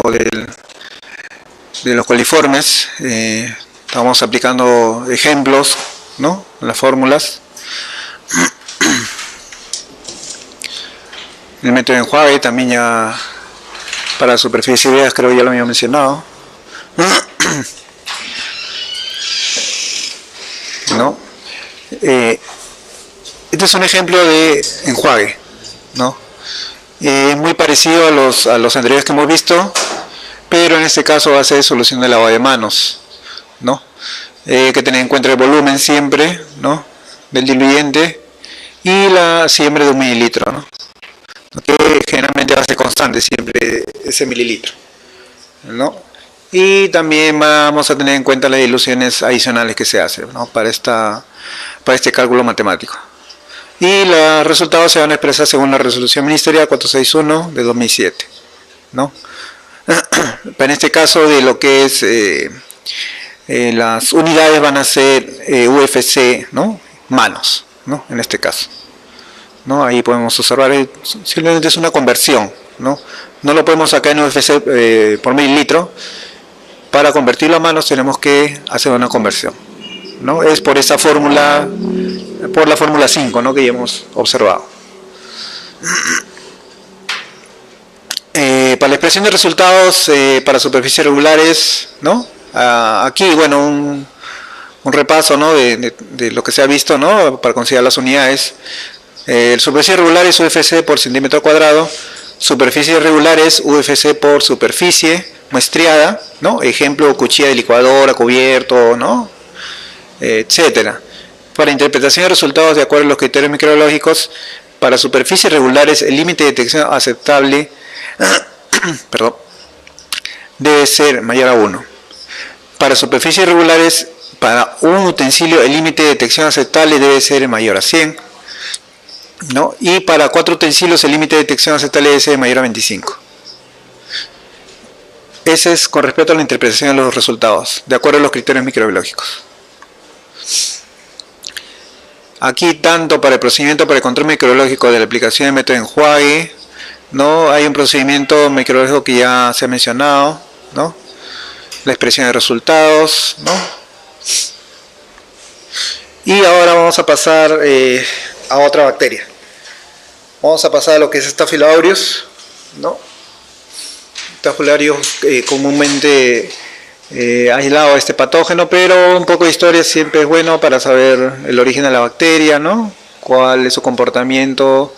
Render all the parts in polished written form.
o de los coliformes. Estamos aplicando ejemplos, ¿no? Las fórmulas. El método de enjuague también ya para superficies húmedas creo ya lo había mencionado, ¿no? Este es un ejemplo de enjuague, ¿no? Muy parecido a los anteriores que hemos visto, pero en este caso va a ser solución de lavado de manos, ¿no? Hay que tener en cuenta el volumen siempre, ¿no? Del diluyente y siempre de 1 mililitro, ¿no? Que generalmente va a ser constante siempre ese mililitro, ¿no? Y también vamos a tener en cuenta las diluciones adicionales que se hacen, ¿no? para este cálculo matemático. Y los resultados se van a expresar según la resolución ministerial 461 de 2007, ¿no? En este caso de lo que es las unidades van a ser UFC, ¿no? Manos, ¿no? En este caso, ¿no? Ahí podemos observar, simplemente es una conversión, ¿no? No lo podemos sacar en UFC por mililitro. Para convertirlo a manos tenemos que hacer una conversión, ¿no? Es por esa fórmula, por la fórmula 5, ¿no? Que ya hemos observado. Para la expresión de resultados para superficies regulares, ¿no? Aquí, bueno, un repaso, ¿no? de lo que se ha visto, ¿no? Para considerar las unidades. Superficies regulares UFC por centímetro cuadrado, superficies regulares UFC por superficie muestreada, ¿no? Ejemplo, cuchilla de licuadora, cubierto, ¿no? Etcétera. Para interpretación de resultados de acuerdo a los criterios microbiológicos, para superficies regulares el límite de detección aceptable perdón, debe ser mayor a 1. Para superficies regulares, para un utensilio el límite de detección aceptable debe ser mayor a 100, ¿no? Y para 4 utensilios el límite de detección aceptable debe ser mayor a 25. Ese es con respecto a la interpretación de los resultados, de acuerdo a los criterios microbiológicos. Aquí, tanto para el procedimiento para el control microbiológico de la aplicación del método de enjuague, ¿no? Hay un procedimiento microbiológico que ya se ha mencionado, ¿no? La expresión de resultados, ¿no? Y ahora vamos a pasar a otra bacteria. Vamos a pasar a lo que es Staphylococcus aureus, ¿no? Staphylococcus aureus comúnmente aislado este patógeno, pero un poco de historia siempre es bueno para saber el origen de la bacteria, ¿no? Cuál es su comportamiento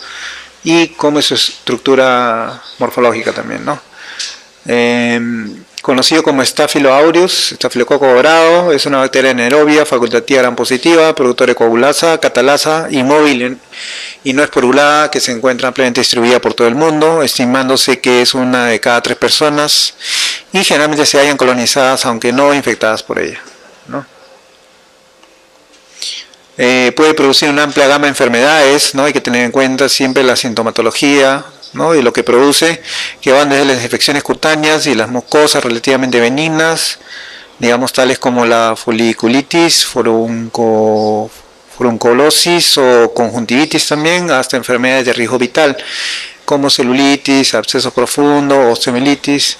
y cómo es su estructura morfológica también, ¿no? Conocido como Staphylococcus aureus, Staphylococcus dorado, es una bacteria anaerobia, facultativa gram positiva, productora de coagulasa, catalasa, inmóvil y no esporulada, que se encuentra ampliamente distribuida por todo el mundo, estimándose que es una de cada 3 personas y generalmente se hallan colonizadas, aunque no infectadas por ella, ¿no? Puede producir una amplia gama de enfermedades, ¿no? Hay que tener en cuenta siempre la sintomatología, ¿no? Y lo que produce, que van desde las infecciones cutáneas y las mucosas relativamente benignas, digamos tales como la foliculitis, furuncolosis o conjuntivitis también, hasta enfermedades de riesgo vital, como celulitis, abscesos profundos, osteomielitis.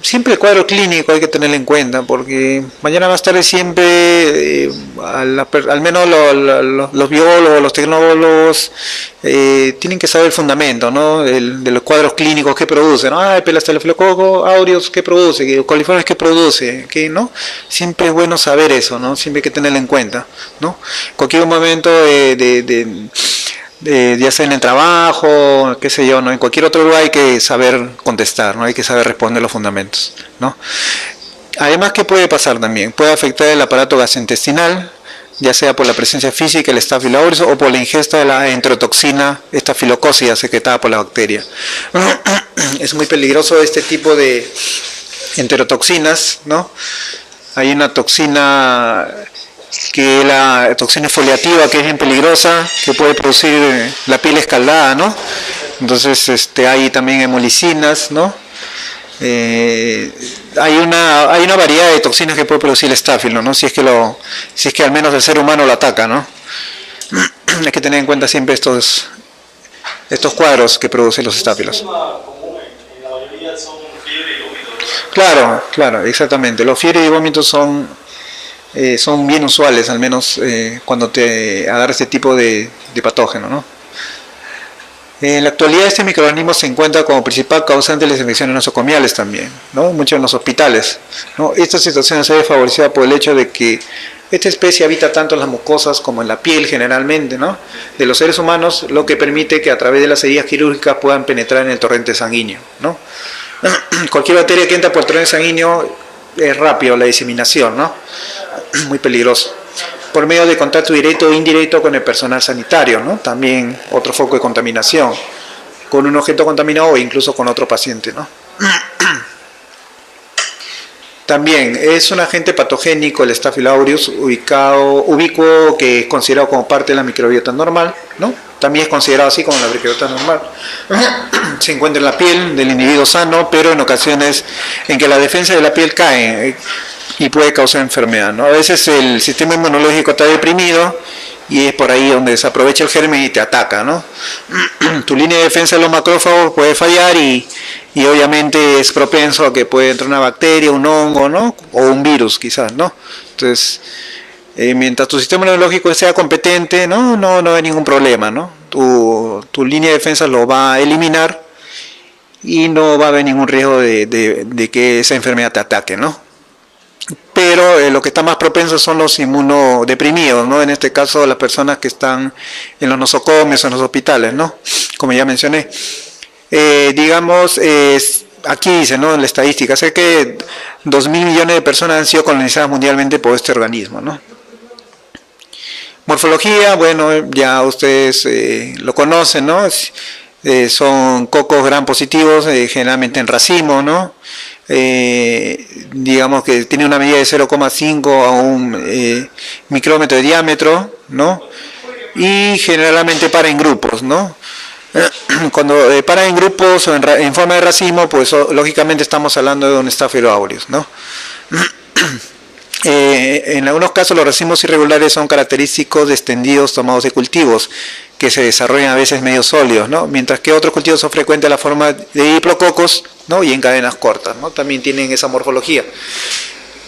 Siempre el cuadro clínico hay que tenerlo en cuenta, porque mañana más tarde siempre, al menos los biólogos, los tecnólogos, tienen que saber el fundamento, ¿no? de los cuadros clínicos que producen, ¿no? El Staphylococcus aureus, ¿qué produce? Coliformes, ¿qué produce? ¿Qué, no? Siempre es bueno saber eso, ¿no? Siempre hay que tenerlo en cuenta, ¿no? Cualquier momento ya sea en el trabajo, qué sé yo, ¿no? En cualquier otro lugar hay que saber contestar, ¿no? Hay que saber responder los fundamentos, ¿no? Además, ¿qué puede pasar también? Puede afectar el aparato gastrointestinal, ya sea por la presencia física del Staphylococcus aureus o por la ingesta de la enterotoxina estafilocócida secretada por la bacteria. Es muy peligroso este tipo de enterotoxinas, ¿no? Hay una toxina que la toxina foliativa, que es bien peligrosa, que puede producir la piel escaldada, ¿no? Entonces hay también hemolicinas, ¿no? Hay una variedad de toxinas que puede producir el estáfilo, ¿no? Si es que al menos el ser humano lo ataca, ¿no? Hay que tener en cuenta siempre estos cuadros que producen los estáfilos. Común en la mayoría son Claro, claro, exactamente. Los fiebres y vómitos son bien usuales, al menos cuando te agarra este tipo de patógeno, ¿no? En la actualidad este microorganismo se encuentra como principal causante de las infecciones nosocomiales también, ¿no? Muchos en los hospitales, ¿no? Esta situación se ve favorecida por el hecho de que esta especie habita tanto en las mucosas como en la piel generalmente, ¿no? De los seres humanos, lo que permite que a través de las heridas quirúrgicas puedan penetrar en el torrente sanguíneo, ¿no? Cualquier bacteria que entra por el torrente sanguíneo es rápido la diseminación, ¿no? Muy peligroso. Por medio de contacto directo o indirecto con el personal sanitario, ¿no? También otro foco de contaminación, con un objeto contaminado o incluso con otro paciente, ¿no? También es un agente patogénico el Staphylococcus ubicuo, que es considerado como parte de la microbiota normal, ¿no? También es considerado así como la microbiota normal. Se encuentra en la piel del individuo sano, pero en ocasiones en que la defensa de la piel cae y puede causar enfermedad, ¿no? A veces el sistema inmunológico está deprimido y es por ahí donde se aprovecha el germen y te ataca, ¿no? Tu línea de defensa de los macrófagos puede fallar y obviamente es propenso a que pueda entrar una bacteria, un hongo, ¿no? O un virus quizás, ¿no? Entonces, mientras tu sistema inmunológico sea competente, no hay ningún problema, ¿no? Tu línea de defensa lo va a eliminar y no va a haber ningún riesgo de que esa enfermedad te ataque, ¿no? Pero lo que está más propenso son los inmunodeprimidos, ¿no? En este caso las personas que están en los nosocomios o en los hospitales, ¿no? Como ya mencioné. Digamos, aquí dice, ¿no? En la estadística, sé que 2.000 millones de personas han sido colonizadas mundialmente por este organismo, ¿no? Morfología, bueno, ya ustedes lo conocen, ¿no? Son cocos gram positivos, generalmente en racimo, ¿no? Digamos que tiene una medida de 0,5 a un micrómetro de diámetro, ¿no? Y generalmente para en grupos, ¿no? Cuando para en grupos o en forma de racimo, pues lógicamente estamos hablando de un Staphylococcus, ¿no? En algunos casos los racimos irregulares son característicos de extendidos tomados de cultivos que se desarrollan a veces medio sólidos, ¿no? Mientras que otros cultivos son frecuentes la forma de diplococos, ¿no? Y en cadenas cortas, ¿no? También tienen esa morfología.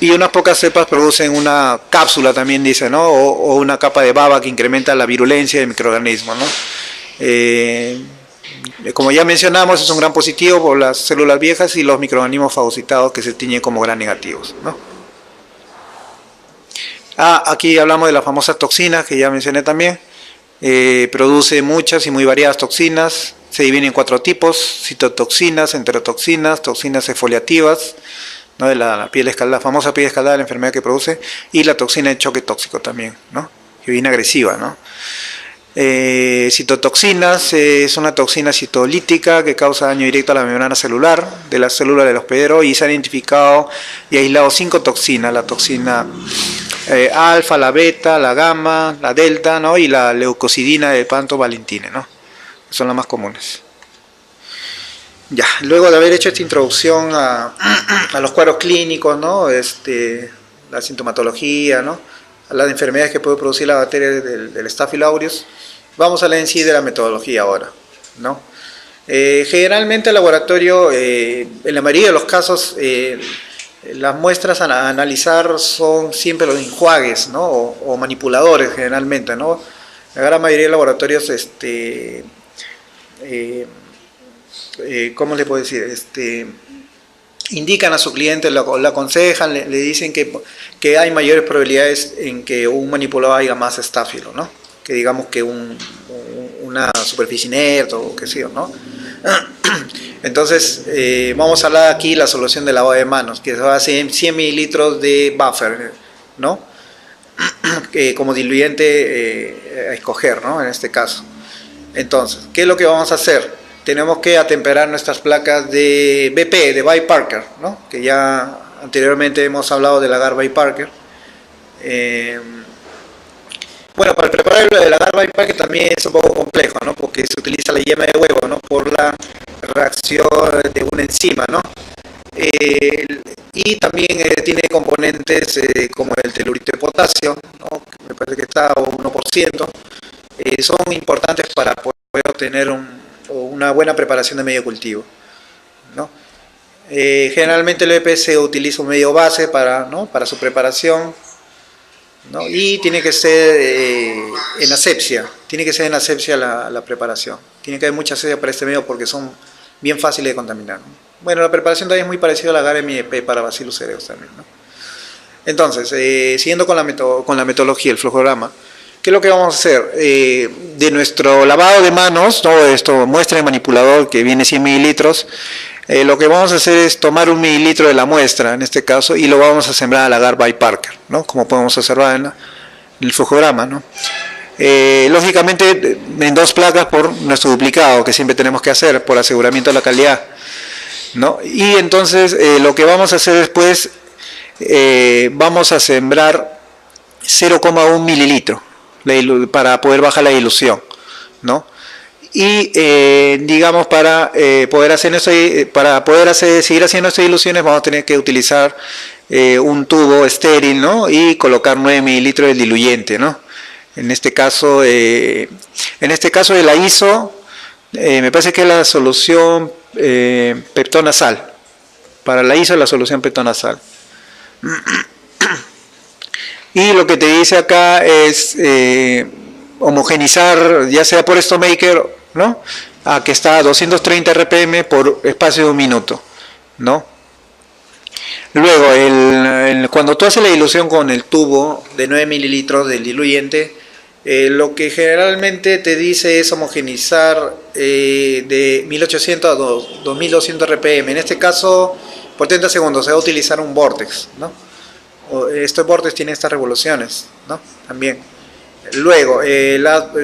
Y unas pocas cepas producen una cápsula también, dice, ¿no? O una capa de baba que incrementa la virulencia del microorganismo, ¿no? Como ya mencionamos, es un gran positivo por las células viejas y los microorganismos fagocitados que se tiñen como gran negativos, ¿no? Aquí hablamos de las famosas toxinas que ya mencioné también. Produce muchas y muy variadas toxinas. Se dividen en 4 tipos: citotoxinas, enterotoxinas, toxinas exfoliativas, ¿no? De la piel escaldada, la famosa piel escaldada, la enfermedad que produce, y la toxina de choque tóxico también, ¿no? Que viene agresiva, ¿no? Citotoxinas es una toxina citolítica que causa daño directo a la membrana celular de la célula del hospedero, y se han identificado y aislado 5 toxinas: la toxina alfa, la beta, la gamma, la delta, ¿no? Y la leucocidina de pantovalentine, ¿no? Son las más comunes. Ya, luego de haber hecho esta introducción a los cuadros clínicos, ¿no? La sintomatología, ¿no? A las enfermedades que puede producir la bacteria del Staphylococcus, vamos a hablar en sí de la metodología ahora, ¿no? Generalmente el laboratorio, en la mayoría de los casos, las muestras a analizar son siempre los enjuagues, ¿no? O manipuladores generalmente, ¿no? La gran mayoría de laboratorios, ¿cómo le puedo decir? Indican a su cliente, le aconsejan, le dicen que hay mayores probabilidades en que un manipulador haya más estáfilo, ¿no? Que digamos que una superficie inerte o qué sé yo, ¿no? Entonces, vamos a hablar aquí de la solución de lavado de manos, que se va a hacer 100 mililitros de buffer, ¿no? Como diluyente a escoger, ¿no? En este caso. Entonces, ¿qué es lo que vamos a hacer? Tenemos que atemperar nuestras placas de BP, de By Parker, ¿no? Que ya anteriormente hemos hablado del agar By Parker. Bueno, para preparar el agar By Parker también es un poco complejo, ¿no? Porque se utiliza la yema de huevo, ¿no? Por la reacción de una enzima, ¿no? Y también tiene componentes como el telurito de potasio, ¿no? Que me parece que está a 1%. Son importantes para poder obtener una buena preparación de medio cultivo, ¿no? Generalmente el BP se utiliza un medio base para, ¿no?, para su preparación, ¿no? Y tiene que ser en asepsia, la preparación. Tiene que haber mucha asepsia para este medio porque son bien fáciles de contaminar, ¿no? Bueno, la preparación también es muy parecida a la GARMIEP para Bacillus cereus también, ¿no? Entonces, siguiendo con la metodología, el flujograma, ¿qué es lo que vamos a hacer? De nuestro lavado de manos, todo esto, muestra de manipulador que viene 100 mililitros, lo que vamos a hacer es tomar 1 mililitro de la muestra, en este caso, y lo vamos a sembrar al agar by Parker, ¿no? Como podemos observar en el flujograma, ¿no? Lógicamente, en 2 placas por nuestro duplicado, que siempre tenemos que hacer, por aseguramiento de la calidad, ¿no? Y entonces, lo que vamos a hacer después, vamos a sembrar 0,1 mililitro para poder bajar la dilución, ¿no? Y digamos, para poder seguir haciendo estas diluciones, vamos a tener que utilizar un tubo estéril, ¿no? Y colocar 9 mililitros de diluyente, ¿no? En este caso de la ISO, me parece que es la solución peptonasal. Para la ISO, la solución peptonasal. Y lo que te dice acá es homogenizar, ya sea por Stomaker, ¿no?, a que está a 230 RPM por espacio de 1 minuto, ¿no? Luego, cuando tú haces la dilución con el tubo de 9 mililitros del diluyente, lo que generalmente te dice es homogenizar de 1800 a 2200 RPM. En este caso, por 30 segundos se va a utilizar un vortex, ¿no? Este vortex tiene estas revoluciones, ¿no? También. Luego,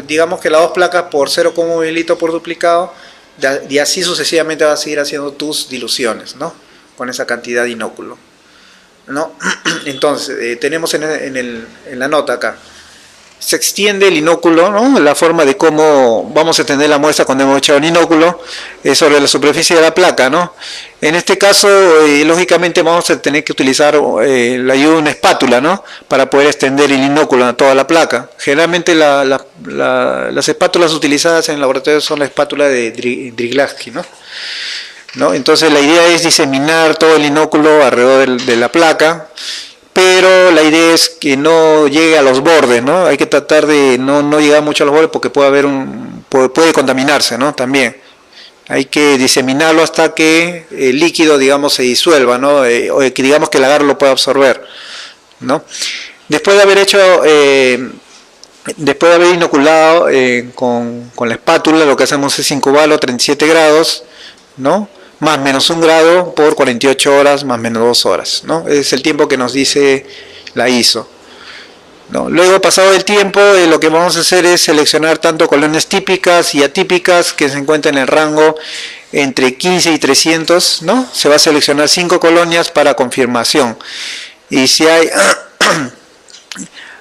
digamos que las 2 placas por 0,1 mililitro por duplicado, y así sucesivamente vas a seguir haciendo tus diluciones, ¿no?, con esa cantidad de inóculo, ¿no? Entonces, tenemos en la nota acá, se extiende el inóculo, ¿no?, la forma de cómo vamos a extender la muestra cuando hemos echado un inóculo sobre la superficie de la placa, ¿no? En este caso, lógicamente vamos a tener que utilizar la ayuda de una espátula, ¿no?, para poder extender el inóculo a toda la placa. Generalmente las espátulas utilizadas en el laboratorio son la espátula de Driglaski, ¿no? Entonces la idea es diseminar todo el inóculo alrededor de la placa, pero la idea es que no llegue a los bordes, ¿no? Hay que tratar de no llegar mucho a los bordes porque puede contaminarse, ¿no? También hay que diseminarlo hasta que el líquido, digamos, se disuelva, ¿no? O que digamos que el agar lo pueda absorber, ¿no? Después de haber inoculado con la espátula, lo que hacemos es incubarlo a 37 grados, ¿no?, más menos 1 grado por 48 horas, más menos 2 horas, ¿no? Es el tiempo que nos dice la ISO, ¿no? Luego, pasado el tiempo, lo que vamos a hacer es seleccionar tanto colonias típicas y atípicas que se encuentran en el rango entre 15 y 300, ¿no? Se va a seleccionar 5 colonias para confirmación. Y si hay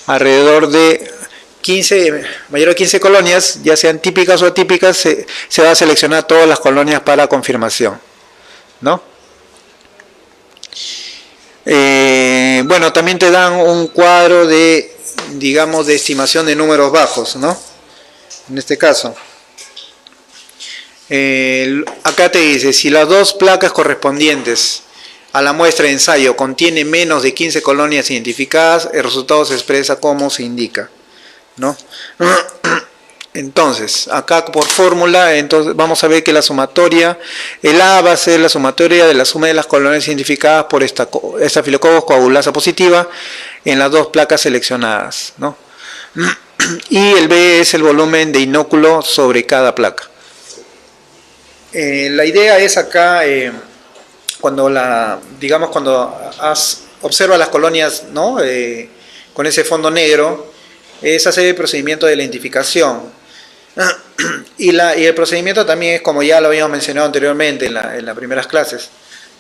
alrededor de 15, mayor de 15 colonias, ya sean típicas o atípicas, se va a seleccionar todas las colonias para confirmación, ¿no? Bueno, también te dan un cuadro de, digamos, de estimación de números bajos, ¿no? En este caso, acá te dice, si las 2 placas correspondientes a la muestra de ensayo contienen menos de 15 colonias identificadas, el resultado se expresa como se indica, ¿no? Entonces, acá por fórmula, entonces vamos a ver que la sumatoria, el A va a ser la sumatoria de la suma de las colonias identificadas por Staphylococcus coagulasa positiva en las 2 placas seleccionadas, ¿no? Y el B es el volumen de inóculo sobre cada placa. La idea es acá, cuando observa las colonias, ¿no?, con ese fondo negro, es hacer el procedimiento de la identificación. Y el procedimiento también es, como ya lo habíamos mencionado anteriormente en las primeras clases,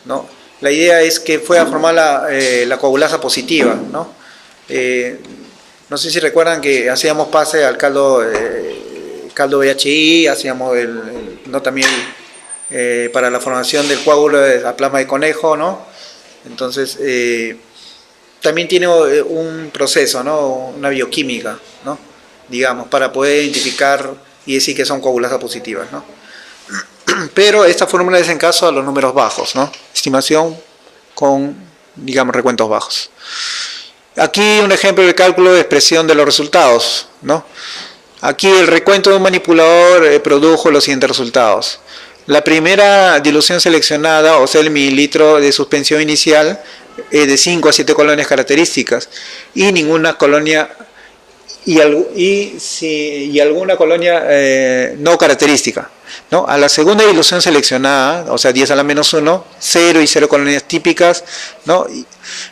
¿no? La idea es que pueda formar la coagulasa positiva, ¿no? No sé si recuerdan que hacíamos pase al caldo VHI, hacíamos ¿no?, también para la formación del coágulo a plasma de conejo, ¿no? Entonces, también tiene un proceso, ¿no?, una bioquímica, ¿no?, digamos, para poder identificar y decir que son coagulasas positivas, ¿no? Pero esta fórmula es en caso a los números bajos, ¿no? estimación con, digamos, recuentos bajos. Aquí un ejemplo de cálculo de expresión de los resultados, ¿no? Aquí el recuento de un manipulador produjo los siguientes resultados. La primera dilución seleccionada, o sea, el mililitro de suspensión inicial, de 5 a 7 colonias características y ninguna colonia y alguna colonia no característica, ¿no? A la segunda dilución seleccionada, o sea, 10 a la menos 1, 0 y 0 colonias típicas, ¿no?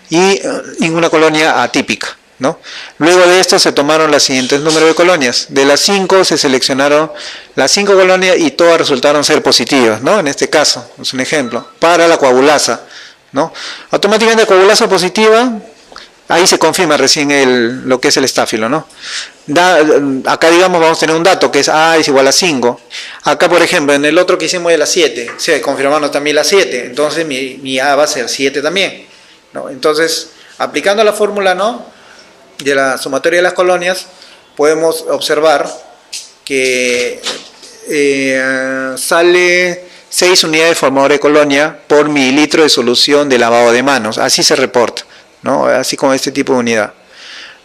y ninguna colonia atípica, ¿no? Luego de esto se tomaron los siguientes números de colonias. De las 5 se seleccionaron las 5 colonias y todas resultaron ser positivas, ¿no? En este caso, es un ejemplo, para la coagulasa, ¿no? Automáticamente coagulasa positiva, ahí se confirma recién lo que es el estáfilo, ¿no? Acá, digamos, vamos a tener un dato que es A es igual a 5. Acá, por ejemplo, en el otro que hicimos de las 7, se confirmando también las 7, entonces mi A va a ser 7 también, ¿no? Entonces, aplicando la fórmula, ¿no?, de la sumatoria de las colonias, podemos observar que sale 6 unidades de formador de colonia por mililitro de solución de lavado de manos. Así se reporta, ¿no? Así como este tipo de unidad,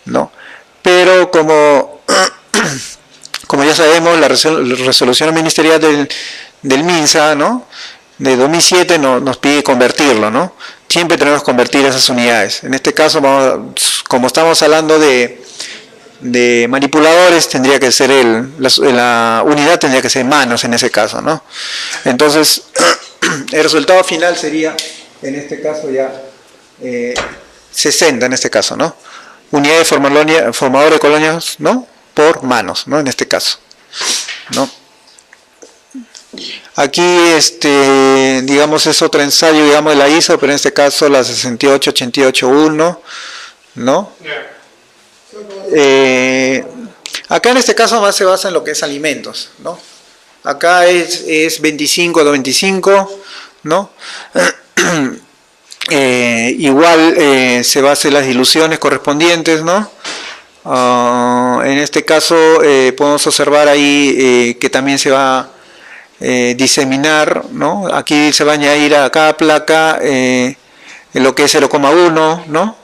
¿no? Pero como ya sabemos, la resolución ministerial del MINSA, ¿no?, de 2007 nos pide convertirlo, ¿no? Siempre tenemos que convertir esas unidades. En este caso, como estamos hablando de manipuladores, tendría que ser la unidad tendría que ser manos en ese caso, ¿no? Entonces, el resultado final sería, en este caso ya, 60 en este caso, ¿no? Unidad de formador de colonias, ¿no?, por manos, ¿no?, en este caso, ¿no? Aquí, digamos, es otro ensayo, digamos, de la ISO, pero en este caso la 68881, ¿no? Acá en este caso más se basa en lo que es alimentos, ¿no? Acá es 25 a 25, ¿no? Igual se basa en las diluciones correspondientes, ¿no? En este caso podemos observar ahí que también se va diseminar, ¿no? Aquí se va a añadir a cada placa lo que es 0,1, ¿no?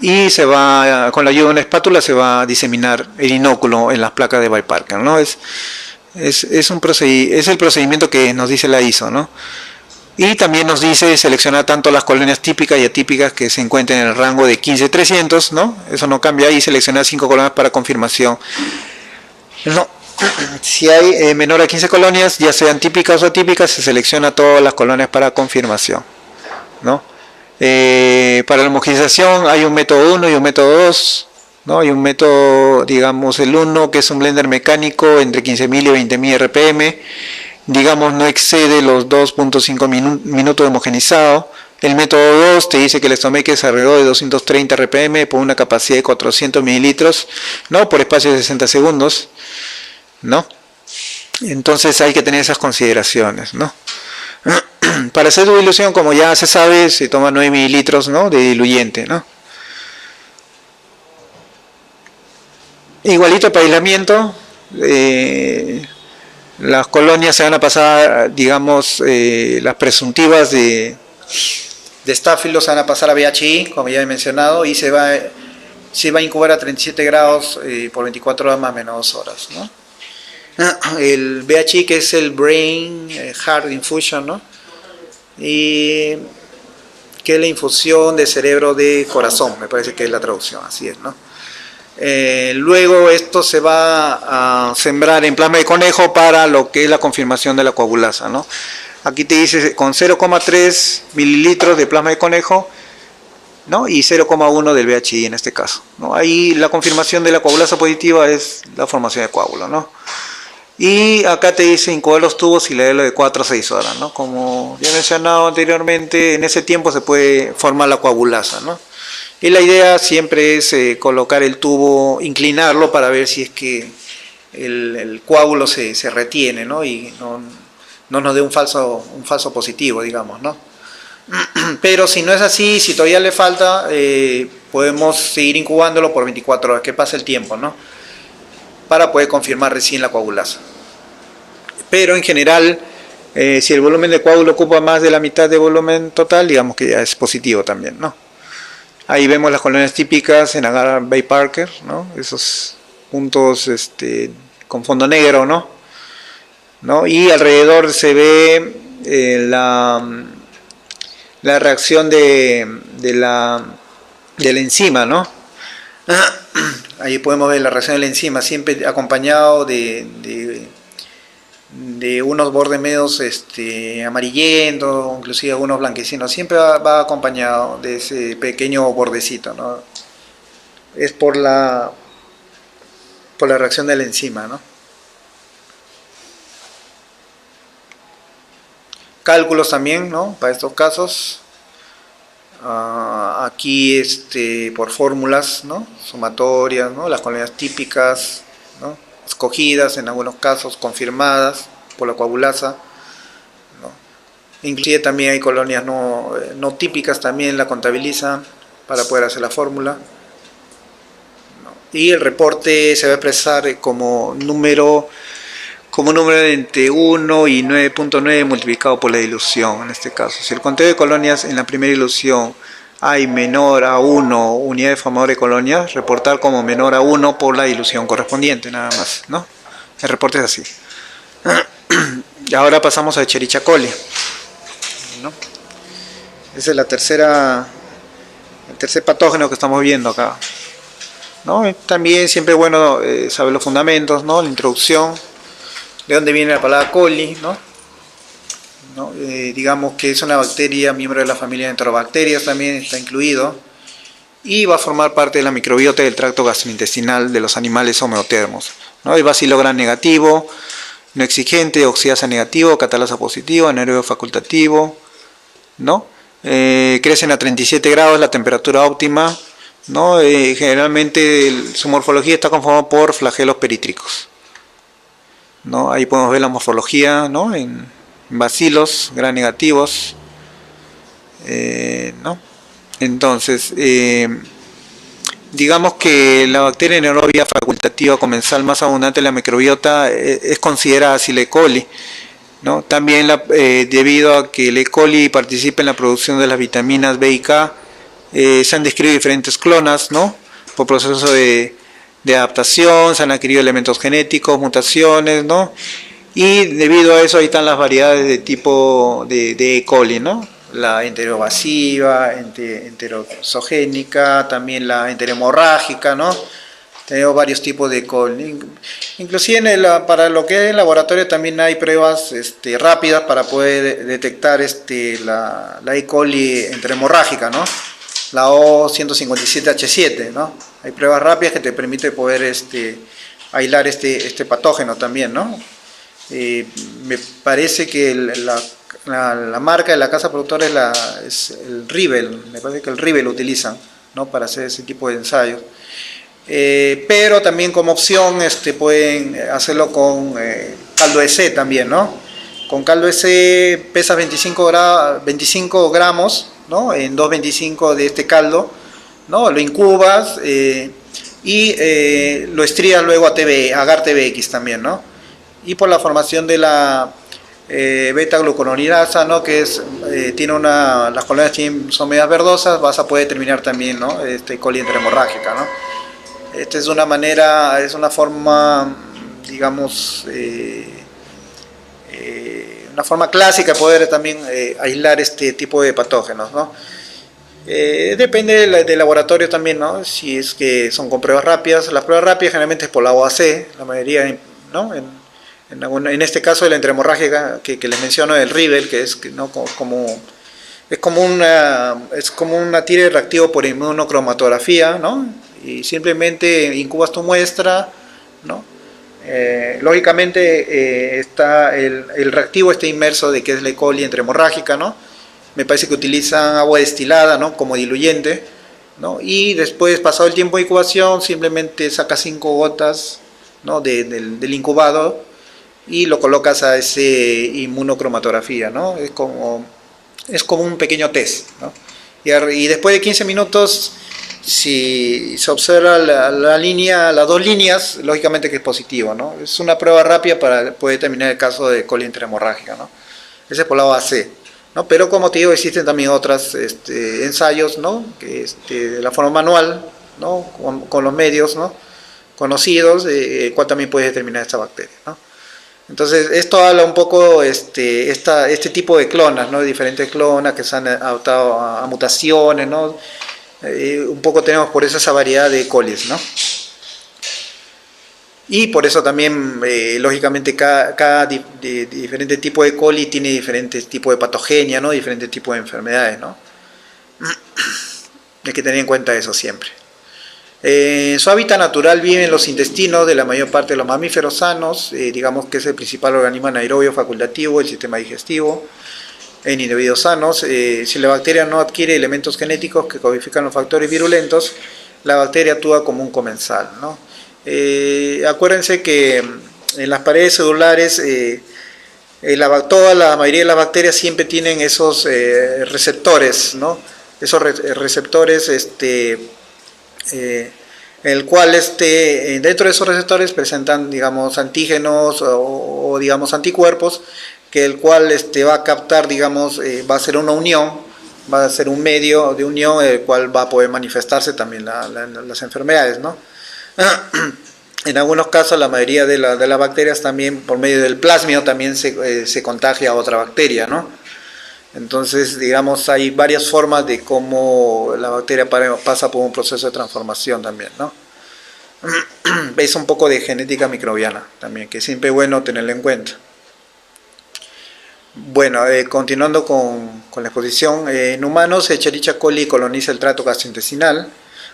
Y se va, con la ayuda de una espátula, se va a diseminar el inóculo en las placas de Bioparker, ¿no? Es el procedimiento que nos dice la ISO, ¿no? Y también nos dice seleccionar tanto las colonias típicas y atípicas que se encuentren en el rango de 15-300, ¿no? Eso no cambia ahí, seleccionar 5 colonias para confirmación. No. Si hay menor a 15 colonias, ya sean típicas o atípicas, se selecciona todas las colonias para confirmación, ¿no? Para la homogenización hay un método 1 y un método 2, ¿no? Hay un método, digamos, el 1, que es un blender mecánico entre 15.000 y 20.000 RPM, digamos, no excede los 2.5 minutos de homogenizado. El método 2 te dice que el estomeque es alrededor de 230 RPM por una capacidad de 400 mililitros, ¿no?, por espacio de 60 segundos, ¿no? Entonces hay que tener esas consideraciones, ¿no? Para hacer tu dilución, como ya se sabe, se toma 9 mililitros, ¿no?, de diluyente, ¿no? Igualito para aislamiento, las colonias se van a pasar, digamos, las presuntivas de estáfilo se van a pasar a VHI, como ya he mencionado, y se va a incubar a 37 grados por 24 horas más o menos 2 horas, ¿no? El VHI, que es el Brain Heart Infusion, ¿no?, y que es la infusión de cerebro de corazón, me parece que es la traducción, así es, ¿no? Luego esto se va a sembrar en plasma de conejo para lo que es la confirmación de la coagulasa, ¿no? Aquí te dice con 0,3 mililitros de plasma de conejo, ¿no?, y 0,1 del VHI en este caso, ¿no? Ahí la confirmación de la coagulasa positiva es la formación de coágulo, ¿no? Y acá te dice incubar los tubos y leerlo de 4 a 6 horas, ¿no? Como ya he mencionado anteriormente, en ese tiempo se puede formar la coagulasa, ¿no? Y la idea siempre es colocar el tubo, inclinarlo para ver si es que el coágulo se retiene, ¿no?, y no nos dé un falso positivo, digamos, ¿no? Pero si no es así, si todavía le falta, podemos seguir incubándolo por 24 horas, que pase el tiempo, ¿no?, para poder confirmar recién la coagulasa. Pero en general, Si el volumen de coágulo ocupa más de la mitad del volumen total, digamos que ya es positivo también, ¿no? Ahí vemos las colonias típicas en Agar Bay Parker, ¿no? Esos puntos con fondo negro, ¿no? Y alrededor se ve la reacción de la enzima, ¿no? Ahí podemos ver la reacción de la enzima, siempre acompañado de unos bordes medios amarillentos, inclusive algunos blanquecinos, siempre va acompañado de ese pequeño bordecito, ¿no? Es por la reacción de la enzima, ¿no? Cálculos también, ¿no? Para estos casos. Aquí por fórmulas, ¿no? Sumatorias, ¿no? Las colonias típicas, ¿no? Escogidas, en algunos casos confirmadas por la coagulasa, ¿no? Inclusive también hay colonias no típicas, también la contabilizan para poder hacer la fórmula, ¿no? Y el reporte se va a expresar como número entre 1 y 9.9 multiplicado por la dilución, en este caso. Si el conteo de colonias en la primera dilución hay menor a 1 unidad de formador de colonias, reportar como menor a 1 por la dilución correspondiente, nada más, ¿no? El reporte es así. Y ahora pasamos a Escherichia coli, ¿no? Ese es el tercer patógeno que estamos viendo acá, ¿no? También siempre es bueno saber los fundamentos, ¿no? La introducción, de dónde viene la palabra coli, ¿no? Digamos que es una bacteria, miembro de la familia de enterobacterias, también está incluido, y va a formar parte de la microbiota del tracto gastrointestinal de los animales homeotermos, ¿no? El bacilo gram negativo, no exigente, oxidasa negativo, catalasa positivo, anaerobio facultativo, ¿no? Crecen a 37 grados, la temperatura óptima, ¿no? Generalmente su morfología está conformada por flagelos perítricos, ¿no? Ahí podemos ver la morfología, ¿no? En bacilos gram negativos, ¿no? Entonces, digamos que la bacteria anaerobia facultativa comensal más abundante en la microbiota es considerada así la E. coli, ¿no? También debido a que la E. coli participa en la producción de las vitaminas B y K, se han descrito diferentes clonas, ¿no? Por proceso de adaptación, se han adquirido elementos genéticos, mutaciones, ¿no? Y debido a eso ahí están las variedades de tipo de E. coli, ¿no? La enterovasiva, enterosogénica, también la enterohemorrágica, ¿no? Tenemos varios tipos de E. coli. Inclusive para lo que es el laboratorio también hay pruebas rápidas para poder detectar la E. coli enterohemorrágica, ¿no? La O157H7, ¿no? Hay pruebas rápidas que te permiten poder aislar este patógeno también, ¿no? Me parece que la marca de la casa productora es el Rivel, me parece que el Rivel lo utilizan, ¿no? Para hacer ese tipo de ensayos. Pero también como opción pueden hacerlo con caldo de C también, ¿no? Con caldo de C pesa 25 gramos, ¿no? En 2,25 de este caldo, ¿no? Lo incubas y lo estrías luego a agar-TBX también, ¿no? Y por la formación de la beta-glucuronidasa, ¿no? Que tiene las colonias son medias verdosas, vas a poder determinar también, ¿no? Coli enterohemorrágica, ¿no? Esta es una forma, digamos, una forma clásica de poder también aislar este tipo de patógenos, ¿no? Depende del laboratorio también, ¿no? Si es que son con pruebas rápidas. Las pruebas rápidas generalmente es por la OAC, la mayoría, ¿no? En este caso de la enterohemorrágica que les menciono, del Rivel, que es, ¿no? Es como una tira de reactivo por inmunocromatografía, ¿no? Y simplemente incubas tu muestra, ¿no? Lógicamente el reactivo está inmerso de que es la E. coli enterohemorrágica, ¿no? Me parece que utilizan agua destilada, ¿no? Como diluyente, ¿no? Y después, pasado el tiempo de incubación, simplemente sacas 5 gotas, ¿no? del incubado y lo colocas a ese inmunocromatografía, ¿no? Es como un pequeño test, ¿no? Y después de 15 minutos, si se observa las dos líneas, lógicamente que es positivo, ¿no? Es una prueba rápida para poder determinar el caso de coli enterohemorrágica, ¿no? Ese es por lado AC, ¿no? Pero como te digo, existen también otros ensayos, ¿no? Que de la forma manual, ¿no? Con los medios, ¿no? Conocidos, cuál también puedes determinar esta bacteria, ¿no? Entonces, esto habla un poco este tipo de clonas, ¿no? Diferentes clonas que se han adaptado a mutaciones, ¿no? Un poco tenemos por eso esa variedad de colis, ¿no? Y por eso también, lógicamente, cada diferente tipo de coli tiene diferentes tipos de patogenia, ¿no? Diferentes tipos de enfermedades, ¿no? Hay que tener en cuenta eso siempre. En su hábitat natural viven en los intestinos de la mayor parte de los mamíferos sanos, digamos que es el principal organismo anaerobio facultativo del sistema digestivo. En individuos sanos, si la bacteria no adquiere elementos genéticos que codifican los factores virulentos, la bacteria actúa como un comensal, ¿no? Acuérdense que en las paredes celulares la mayoría de las bacterias siempre tienen esos receptores, ¿no? Esos receptores el cual dentro de esos receptores presentan, digamos, antígenos o digamos anticuerpos, que el cual va a captar, digamos, va a ser una unión, va a ser un medio de unión, el cual va a poder manifestarse también las enfermedades, ¿no? En algunos casos la mayoría de las bacterias también por medio del plasmio también se contagia a otra bacteria, ¿no? Entonces, digamos, hay varias formas de cómo la bacteria pasa por un proceso de transformación también, ¿no? Es un poco de genética microbiana también, que es siempre bueno tenerlo en cuenta. Bueno, continuando con la exposición, en humanos Escherichia coli coloniza el tracto gastrointestinal.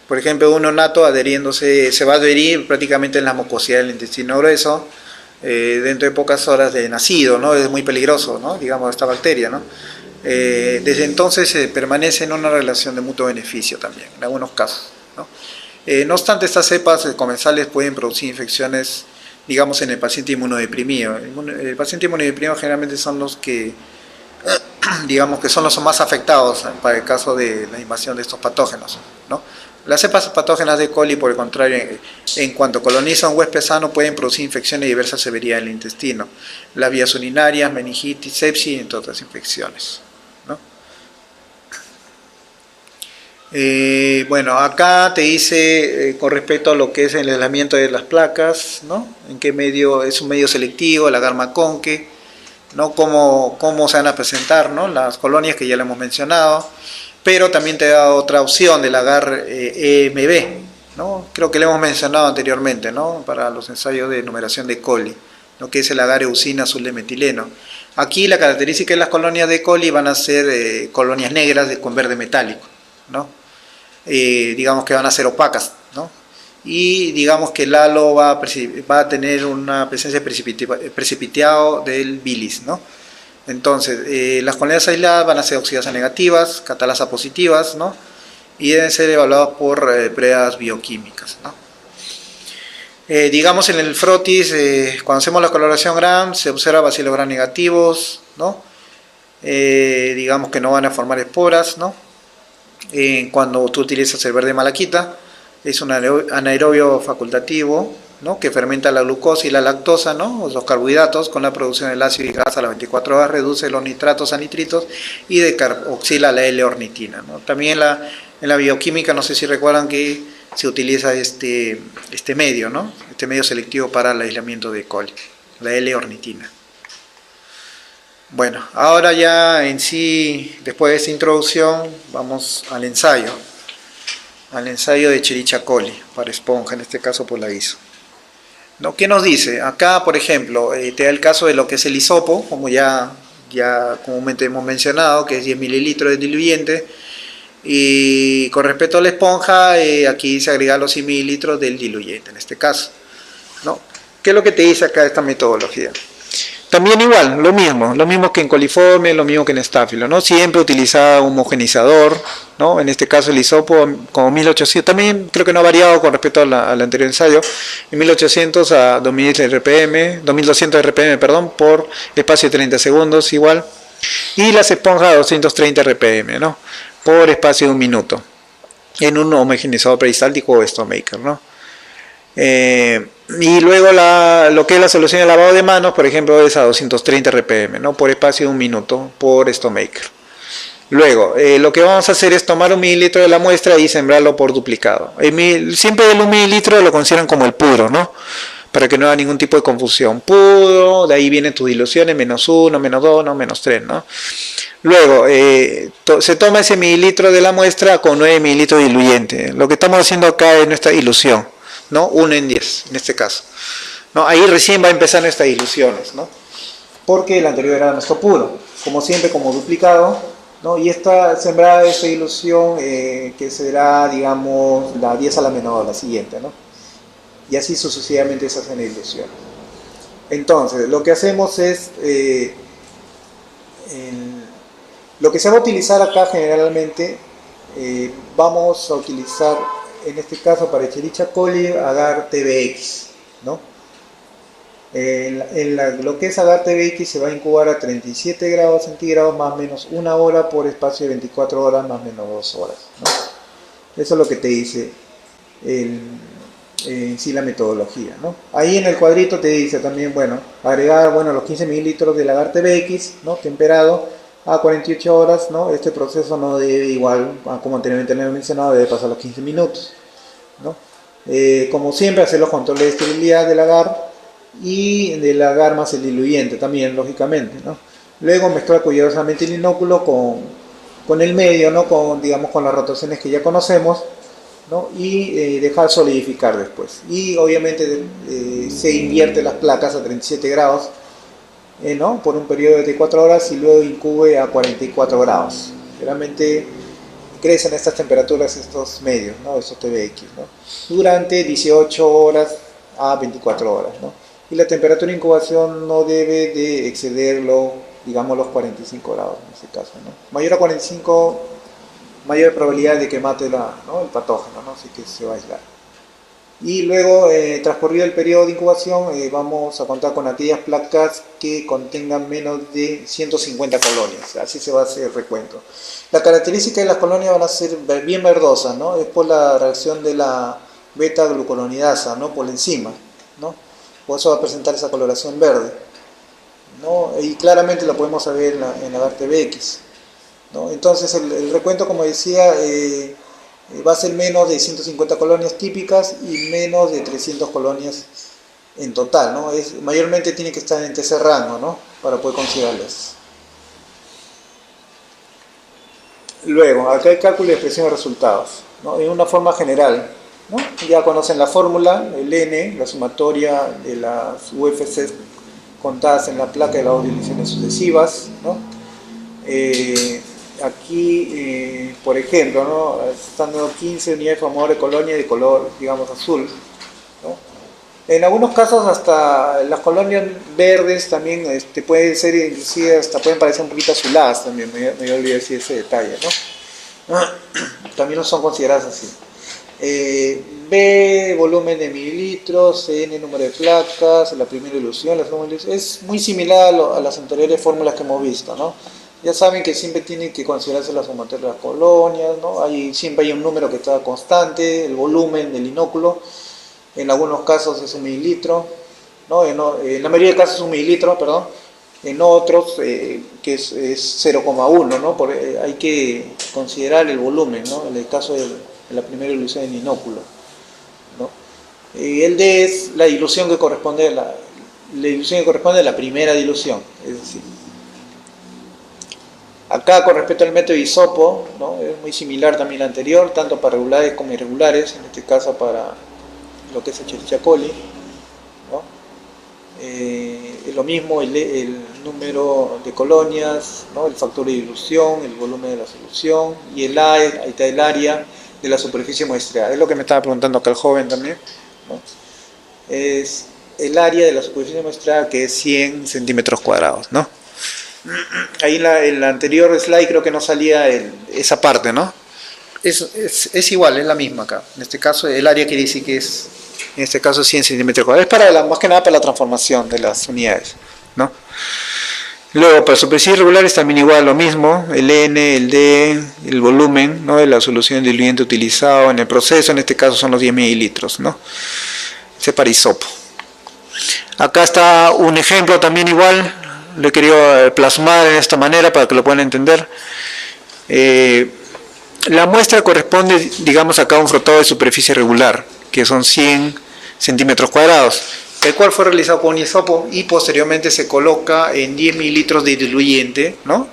Por ejemplo, un neonato adheriéndose, se va a adherir prácticamente en la mucosidad del intestino grueso dentro de pocas horas de nacido, ¿no? Es muy peligroso, ¿no? Digamos, esta bacteria, ¿no? Desde entonces se permanece en una relación de mutuo beneficio también, en algunos casos, ¿no? No obstante, estas cepas comensales pueden producir infecciones, digamos, en el paciente inmunodeprimido. El paciente inmunodeprimido generalmente son los que, digamos, que son los más afectados para el caso de la invasión de estos patógenos, ¿no? Las cepas patógenas de coli, por el contrario, en cuanto colonizan un huésped sano, pueden producir infecciones de diversa severidad del intestino, las vías urinarias, meningitis, sepsis, entre otras infecciones, ¿no? Bueno, acá te dice con respecto a lo que es el aislamiento de las placas, ¿no? En qué medio es un medio selectivo, el agar Maconque, ¿no? Cómo se van a presentar, ¿no? Las colonias que ya le hemos mencionado, pero también te da otra opción del agar EMB, ¿no? Creo que le hemos mencionado anteriormente, ¿no? Para los ensayos de numeración de coli, lo que es el agar eucina azul de metileno. Aquí la característica de las colonias de coli van a ser colonias negras con verde metálico, ¿no? Digamos que van a ser opacas, ¿no? Y digamos que el halo va a tener una presencia precipitado del bilis, ¿no? Entonces, las colonias aisladas van a ser oxidasas negativas, catalasa positivas, ¿no? Y deben ser evaluadas por pruebas bioquímicas, ¿no? Digamos en el frotis, cuando hacemos la coloración Gram, se observa bacilos Gram negativos, ¿no? Digamos que no van a formar esporas, ¿no? Cuando tú utilizas el verde malaquita, es un anaerobio facultativo, ¿no? Que fermenta la glucosa y la lactosa, ¿no? Los carbohidratos con la producción del ácido y gas a las 24 horas, reduce los nitratos a nitritos y decarboxila la L-ornitina, ¿no? También en la bioquímica, no sé si recuerdan que se utiliza este medio, ¿no? Este medio selectivo para el aislamiento de coli, la L-ornitina. Bueno, ahora ya en sí, después de esta introducción, vamos al ensayo de Escherichia coli para esponja, en este caso por la ISO. ¿No? ¿Qué nos dice? Acá, por ejemplo, te da el caso de lo que es el hisopo, como ya comúnmente hemos mencionado, que es 10 mililitros de diluyente, y con respecto a la esponja, aquí se agrega los 100 mililitros del diluyente, en este caso, ¿no? ¿Qué es lo que te dice acá esta metodología? También igual, lo mismo que en coliforme, lo mismo que en estáfilo, ¿no? Siempre utiliza homogenizador, ¿no? En este caso el hisopo como 1800, también creo que no ha variado con respecto al anterior ensayo, en 1800 a 2200 RPM, perdón, por espacio de 30 segundos igual, y las esponjas a 230 RPM, ¿no? Por espacio de 1 minuto, en un homogenizador peristáltico o Stomaker, ¿no? Y luego lo que es la solución de lavado de manos, por ejemplo, es a 230 RPM, ¿no? Por espacio de 1 minuto por StoneMaker. Luego, lo que vamos a hacer es tomar 1 mililitro de la muestra y sembrarlo por duplicado. Siempre el 1 mililitro lo consideran como el puro, ¿no? Para que no haya ningún tipo de confusión. Puro, de ahí vienen tus diluciones, -1, -2, no, -3, ¿no? Luego, se toma ese mililitro de la muestra con 9 mililitros de diluyente. Lo que estamos haciendo acá es nuestra dilución, ¿no? 1 en 10, en este caso, ¿no? Ahí recién va a empezar nuestras diluciones, ¿no? Porque el anterior era nuestro puro. Como siempre, como duplicado, ¿no? Y esta sembrada, esta dilución, que será, digamos, la 10 a la menor, la siguiente, ¿no? Y así sucesivamente se hacen diluciones. Entonces, lo que hacemos es, lo que se va a utilizar acá generalmente, vamos a utilizar, en este caso para Escherichia coli, agar TBX, ¿no? Lo que es agar TBX se va a incubar a 37 grados centígrados más o menos 1 hora por espacio de 24 horas más o menos 2 horas, ¿no? Eso es lo que te dice en sí la metodología, ¿no? Ahí en el cuadrito te dice también, bueno, agregar, bueno, los 15 mililitros del agar TBX, ¿no? Temperado a 48 horas, ¿no? Este proceso no debe, igual como anteriormente le he mencionado, debe pasar los 15 minutos, ¿no? Como siempre, hacer los controles de esterilidad del agar y del agar más el diluyente también, lógicamente, ¿no? Luego mezclar cuidadosamente el inóculo con el medio, ¿no? Digamos, con las rotaciones que ya conocemos, ¿no? Y dejar solidificar después. Y obviamente se invierte las placas a 37 grados, ¿no? Por un periodo de 4 horas y luego incube a 44 grados. Generalmente crecen estas temperaturas, estos medios, ¿no? Estos TBX, ¿no? Durante 18 horas a 24 horas, ¿no? Y la temperatura de incubación no debe de exceder digamos, los 45 grados en este caso, ¿no? Mayor a 45, mayor probabilidad de que mate ¿no? el patógeno, ¿no? Así que se va a aislar. Y luego, transcurrido el periodo de incubación, vamos a contar con aquellas placas que contengan menos de 150 colonias. Así se va a hacer el recuento. La característica de las colonias van a ser bien verdosas, ¿no? Es por la reacción de la beta-glucuronidasa, ¿no? Por la enzima, ¿no? Por eso va a presentar esa coloración verde, ¿no? Y claramente lo podemos ver en la agar TBX, ¿no? Entonces el recuento, como decía, va a ser menos de 150 colonias típicas y menos de 300 colonias en total, ¿no? Mayormente tiene que estar en ese rango, ¿no? Para poder considerarlas. Luego, acá hay cálculo de expresión de resultados, ¿no? En una forma general, ¿no? Ya conocen la fórmula, el N, la sumatoria de las UFCs contadas en la placa de las dos diluciones sucesivas, ¿no? Aquí, por ejemplo, ¿no? Están dando 15 unidades formadoras de colonia de color, digamos, azul, ¿no? En algunos casos hasta las colonias verdes también pueden ser, inclusive hasta pueden parecer un poquito azuladas también, me olvidé decir ese detalle, ¿no? También no son consideradas así. B, volumen de mililitros, N, número de placas, la primera dilución, la segunda dilución, es muy similar a las anteriores fórmulas que hemos visto, ¿no? Ya saben que siempre tienen que considerarse la sumatoria de las colonias, ¿no? Siempre hay un número que está constante, el volumen del inóculo, en algunos casos es 1 mililitro, ¿no? En la mayoría de casos es 1 mililitro, perdón, en otros que es 0,1, ¿no? Hay que considerar el volumen, ¿no? En el caso de la primera dilución del inóculo, ¿no? El D es la dilución que corresponde la dilución que corresponde a la primera dilución, es decir, acá con respecto al método de hisopo, ¿no? Es muy similar también al anterior, tanto para regulares como irregulares, en este caso para lo que es Escherichia coli, ¿no? Es lo mismo el número de colonias, ¿no? El factor de dilución, el volumen de la solución, y el A, ahí está el área de la superficie muestreada. Es lo que me estaba preguntando acá el joven también, ¿no? Es el área de la superficie muestreada, que es 100 centímetros cuadrados, ¿no? Ahí en la anterior slide creo que no salía esa parte, ¿no? Es igual, es la misma acá. En este caso el área quiere decir que es, en este caso, 100 centímetros cuadrados. Es más que nada para la transformación de las unidades, ¿no? Luego, para superficies irregulares también igual lo mismo, el N, el D, el volumen, ¿no? De la solución diluyente utilizado en el proceso, en este caso son los 10 mililitros, ¿no? Ese para hisopo. Acá está un ejemplo también igual, lo he querido plasmar en esta manera para que lo puedan entender. La muestra corresponde, digamos, acá a un frotado de superficie regular, que son 100 centímetros cuadrados, el cual fue realizado con un hisopo y posteriormente se coloca en 10 mililitros de diluyente, ¿no?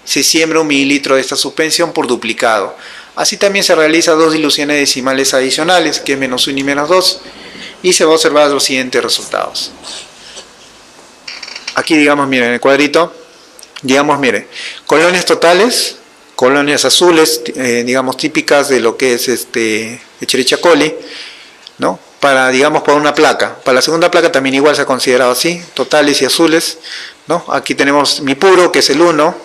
Se siembra 1 mililitro de esta suspensión por duplicado. Así también se realiza 2 diluciones decimales adicionales, que es -1 y -2, y se va a observar los siguientes resultados. Aquí, digamos, miren, en el cuadrito, digamos, miren, colonias totales, colonias azules, digamos, típicas de lo que es Escherichia coli, ¿no? Para, digamos, por una placa. Para la segunda placa también igual se ha considerado así, totales y azules, ¿no? Aquí tenemos mi puro, que es el 1,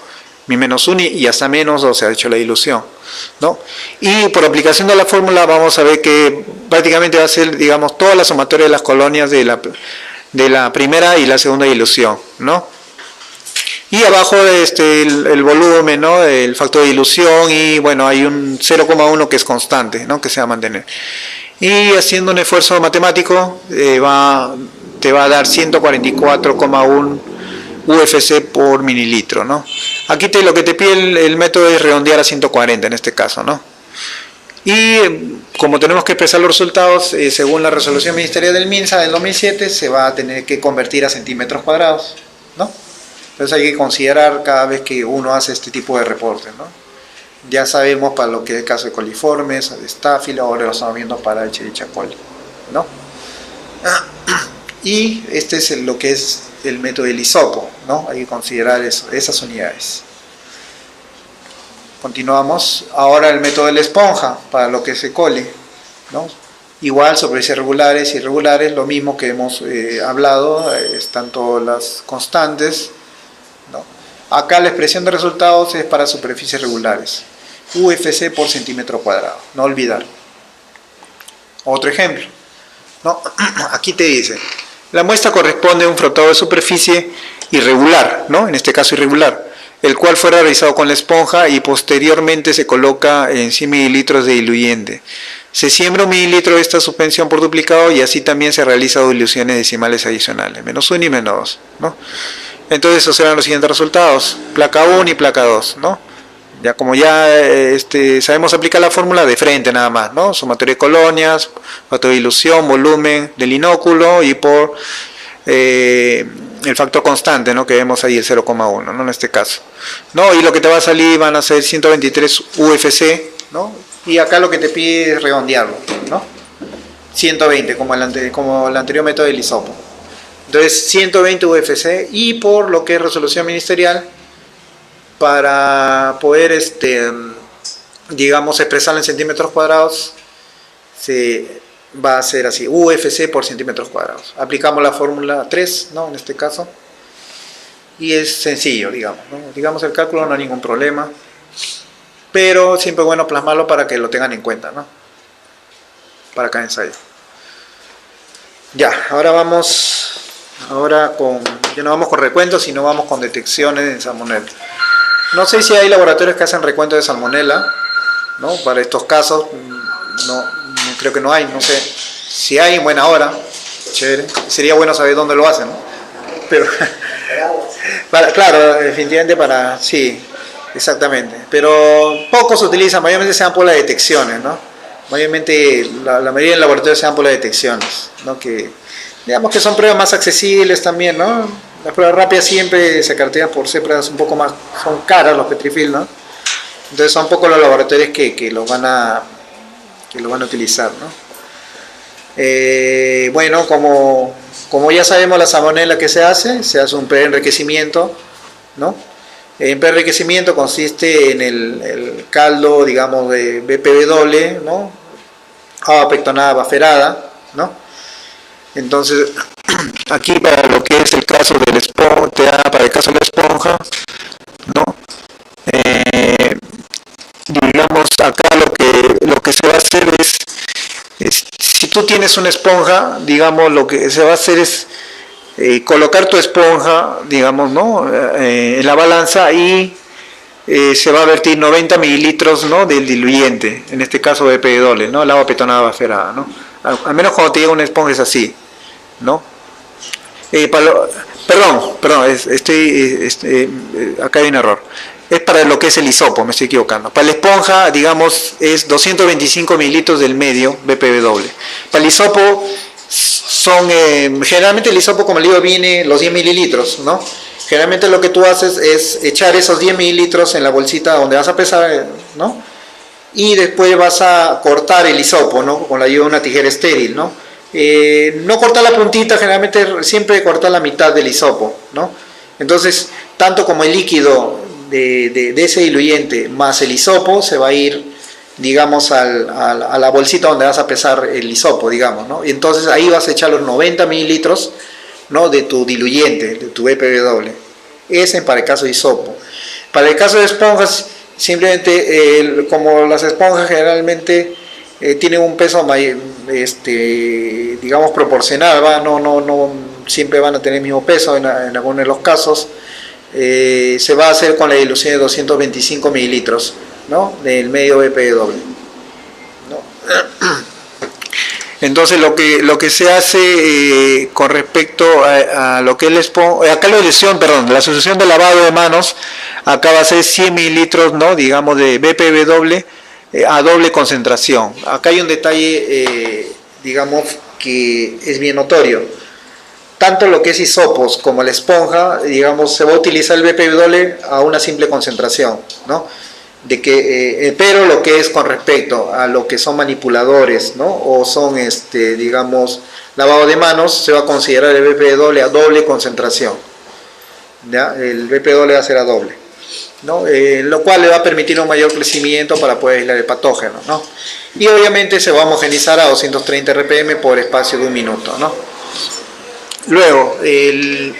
mi -1 y hasta -2 se ha hecho la dilución, ¿no? Y por aplicación de la fórmula vamos a ver que prácticamente va a ser, digamos, toda la sumatoria de las colonias de la primera y la segunda dilución, ¿no? Y abajo el volumen, ¿no? El factor de dilución, y bueno, hay un 0,1 que es constante, ¿no? Que se va a mantener. Y haciendo un esfuerzo matemático te va a dar 144,1 UFC por mililitro, ¿no? Aquí lo que te pide el método es redondear a 140 en este caso, ¿no? Y como tenemos que expresar los resultados, según la resolución ministerial del MINSA del 2007, se va a tener que convertir a centímetros cuadrados, ¿no? Entonces hay que considerar cada vez que uno hace este tipo de reportes, ¿no? Ya sabemos para lo que es el caso de coliformes, de estáfilo, ahora lo estamos viendo para Escherichia coli, ¿no? Y este es lo que es el método del hisopo, ¿no? Hay que considerar esas unidades. Continuamos. Ahora el método de la esponja para lo que es E. coli, ¿no? Igual, superficies regulares y irregulares, lo mismo que hemos hablado, es tanto las constantes, ¿no? Acá la expresión de resultados es para superficies regulares, UFC por centímetro cuadrado, no olvidar. Otro ejemplo, ¿no? Aquí te dice, la muestra corresponde a un frotado de superficie irregular, ¿no? En este caso irregular, el cual fue realizado con la esponja y posteriormente se coloca en 100 mililitros de diluyente. Se siembra 1 mililitro de esta suspensión por duplicado y así también se realizan diluciones decimales adicionales, -1 y -2, ¿no? Entonces esos serán los siguientes resultados, placa 1 y placa 2, ¿no? Ya como ya sabemos aplicar la fórmula de frente nada más, ¿no? Sumatoria de colonias, factor de dilución, volumen del inóculo y por el factor constante, ¿no? Que vemos ahí el 0,1, ¿no? En este caso, ¿no? Y lo que te va a salir van a ser 123 UFC, ¿no? Y acá lo que te pide es redondearlo, ¿no? 120 como el anterior método del hisopo. Entonces 120 UFC, y por lo que es resolución ministerial, para poder digamos expresarlo en centímetros cuadrados, se va a ser así, UFC por centímetros cuadrados. Aplicamos la fórmula 3, ¿no? En este caso, y es sencillo, digamos, ¿no? Digamos el cálculo no hay ningún problema, pero siempre es bueno plasmarlo para que lo tengan en cuenta, ¿no? Para cada ensayo. Ya, ahora ya no vamos con recuentos, sino vamos con detecciones de salmonela. No sé si hay laboratorios que hacen recuento de salmonela, ¿no? Para estos casos, no creo que no hay, no sé. Si hay, buena hora, chévere. Sería bueno saber dónde lo hacen, ¿no? Pero, claro, definitivamente sí, exactamente. Pero pocos se utilizan, mayormente se dan por las detecciones, ¿no? Mayormente la mayoría de laboratorios se dan por las detecciones, ¿no? Que digamos que son pruebas más accesibles también, ¿no? Las pruebas rápidas siempre se caracterizan por ser pruebas un poco más, son caras los Petrifilm, ¿no? Entonces son pocos los laboratorios que los van a utilizar, ¿no? Bueno, como ya sabemos la salmonela que se hace un preenriquecimiento, ¿no? El preenriquecimiento consiste en el caldo, digamos, de BPW, ¿no? Agua pectonada baferada, ¿no? Entonces, aquí para lo que es el caso del esponja, para el caso de la esponja, ¿no? Digamos, acá lo que se va a hacer es, si tú tienes una esponja, digamos, lo que se va a hacer es colocar tu esponja, digamos, ¿no? En la balanza, y se va a vertir 90 mililitros, ¿no? Del diluyente, en este caso de PW, ¿no? El agua petonada baferada, ¿no? Al menos cuando te llega una esponja es así, ¿no? Perdón, acá hay un error. Es para lo que es el hisopo, me estoy equivocando. Para la esponja, digamos, es 225 mililitros del medio BPW. Para el hisopo, son, generalmente el hisopo, como le digo, viene los 10 mililitros, ¿no? Generalmente lo que tú haces es echar esos 10 mililitros en la bolsita donde vas a pesar, ¿no? Y después vas a cortar el hisopo, ¿no? Con la ayuda de una tijera estéril, ¿no? No cortar la puntita, generalmente siempre cortar la mitad del hisopo, ¿no? Entonces, tanto como el líquido de ese diluyente más el hisopo se va a ir, digamos, a la bolsita donde vas a pesar el hisopo, digamos, ¿no? Y entonces ahí vas a echar los 90 mililitros, ¿no? De tu diluyente, de tu BPW. Ese para el caso de hisopo. Para el caso de esponjas, simplemente, como las esponjas generalmente tienen un peso digamos proporcional, ¿va? No siempre van a tener el mismo peso en algunos de los casos. Se va a hacer con la dilución de 225 mililitros, ¿no? Del medio BPW, ¿no? Entonces lo que se hace con respecto a lo que es la esponja, acá la asociación de lavado de manos, acá va a ser 100 mililitros, ¿no? Digamos, de BPW a doble concentración. Acá hay un detalle, digamos, que es bien notorio. Tanto lo que es hisopos como la esponja, digamos, se va a utilizar el BPW a una simple concentración, ¿no? Pero lo que es con respecto a lo que son manipuladores, ¿no? O son, digamos, lavado de manos, se va a considerar el BPW a doble concentración, ¿ya? El BPW va a ser a doble, ¿no? Lo cual le va a permitir un mayor crecimiento para poder aislar el patógeno, ¿no? Y obviamente se va a homogenizar a 230 RPM por espacio de 1 minuto, ¿no? Luego,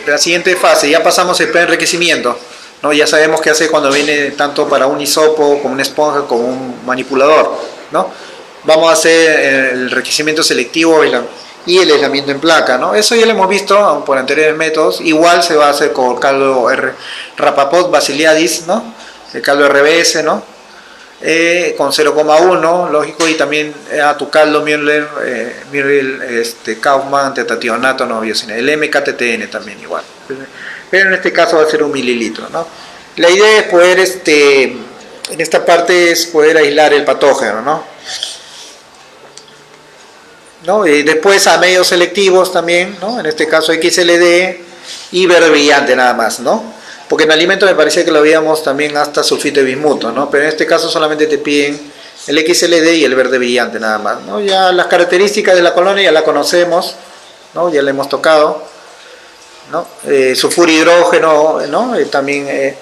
la siguiente fase, ya pasamos el preenriquecimiento, ¿no? Ya sabemos qué hacer cuando viene tanto para un hisopo, como una esponja, como un manipulador, ¿no? Vamos a hacer el enriquecimiento selectivo y el aislamiento en placa, ¿no? Eso ya lo hemos visto por anteriores métodos. Igual se va a hacer con caldo Rapaport Basiliadis, ¿no? El caldo RBS, ¿no? Con 0,1, lógico, y también a tu caldo Müller, Kaufmann, tetationato, no biocina, el MKTTN también igual. Pero en este caso va a ser 1 mililitro, ¿no? La idea es poder, en esta parte es poder aislar el patógeno, ¿no? Y después a medios selectivos también, ¿no? En este caso XLD y verde brillante nada más, ¿no? Porque en alimentos me parecía que lo habíamos también hasta sulfito de bismuto, ¿no? Pero en este caso solamente te piden el XLD y el verde brillante nada más, ¿no? Ya las características de la colonia ya la conocemos, ¿no? Ya la hemos tocado, ¿no? Sulfuro hidrógeno, ¿no? También,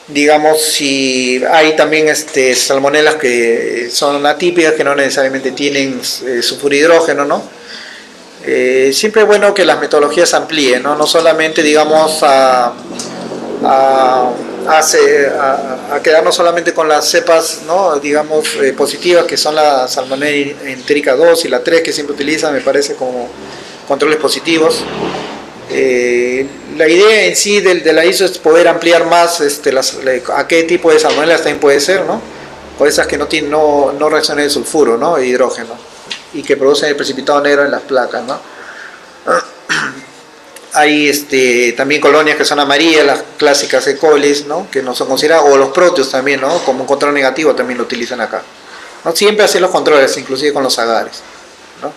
digamos, si hay también salmonelas que son atípicas, que no necesariamente tienen sulfuro hidrógeno, ¿no? Siempre es bueno que las metodologías se amplíen, ¿no? No solamente, digamos, a quedarnos solamente con las cepas, ¿no? Digamos, positivas, que son la Salmonella entérica 2 y la 3, que siempre utilizan, me parece, como controles positivos. La idea en sí de la ISO es poder ampliar más a qué tipo de salmonelas también puede ser, ¿no? O esas que no reaccionan de sulfuro, ¿no? E hidrógeno, y que producen el precipitado negro en las placas, ¿no? Hay también colonias que son amarillas, las clásicas E. coli, ¿no? Que no son consideradas, o los proteos también, ¿no? Como un control negativo también lo utilizan acá, ¿no? Siempre hacen los controles, inclusive con los agares, ¿no?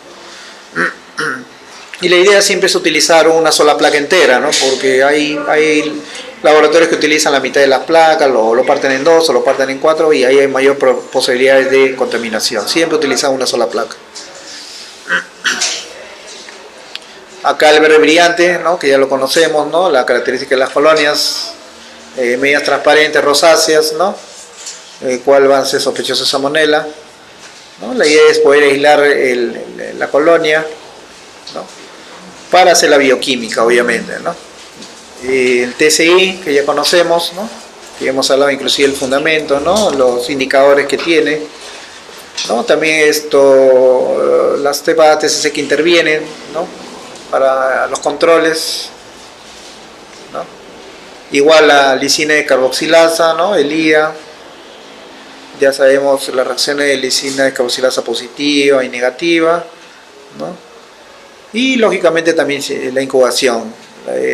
Y la idea siempre es utilizar una sola placa entera, ¿no? Porque hay laboratorios que utilizan la mitad de las placas, lo parten en 2 o lo parten en 4, y ahí hay mayor posibilidades de contaminación. Siempre utilizan una sola placa. Acá el verde brillante, ¿no? Que ya lo conocemos, ¿no? La característica de las colonias, medias transparentes, rosáceas, ¿no? Cuál va a ser sospechoso de salmonela, ¿no? La idea es poder aislar la colonia, ¿no? Para hacer la bioquímica, obviamente, ¿no? El TCI, que ya conocemos, ¿no? Que hemos hablado inclusive del fundamento, ¿no? Los indicadores que tiene, ¿no? También las cepas TCC que intervienen, ¿no? Para los controles, ¿no? Igual la lisina de carboxilasa, ¿no? El IA, ya sabemos las reacciones de lisina de carboxilasa positiva y negativa, ¿no? Y lógicamente también la incubación,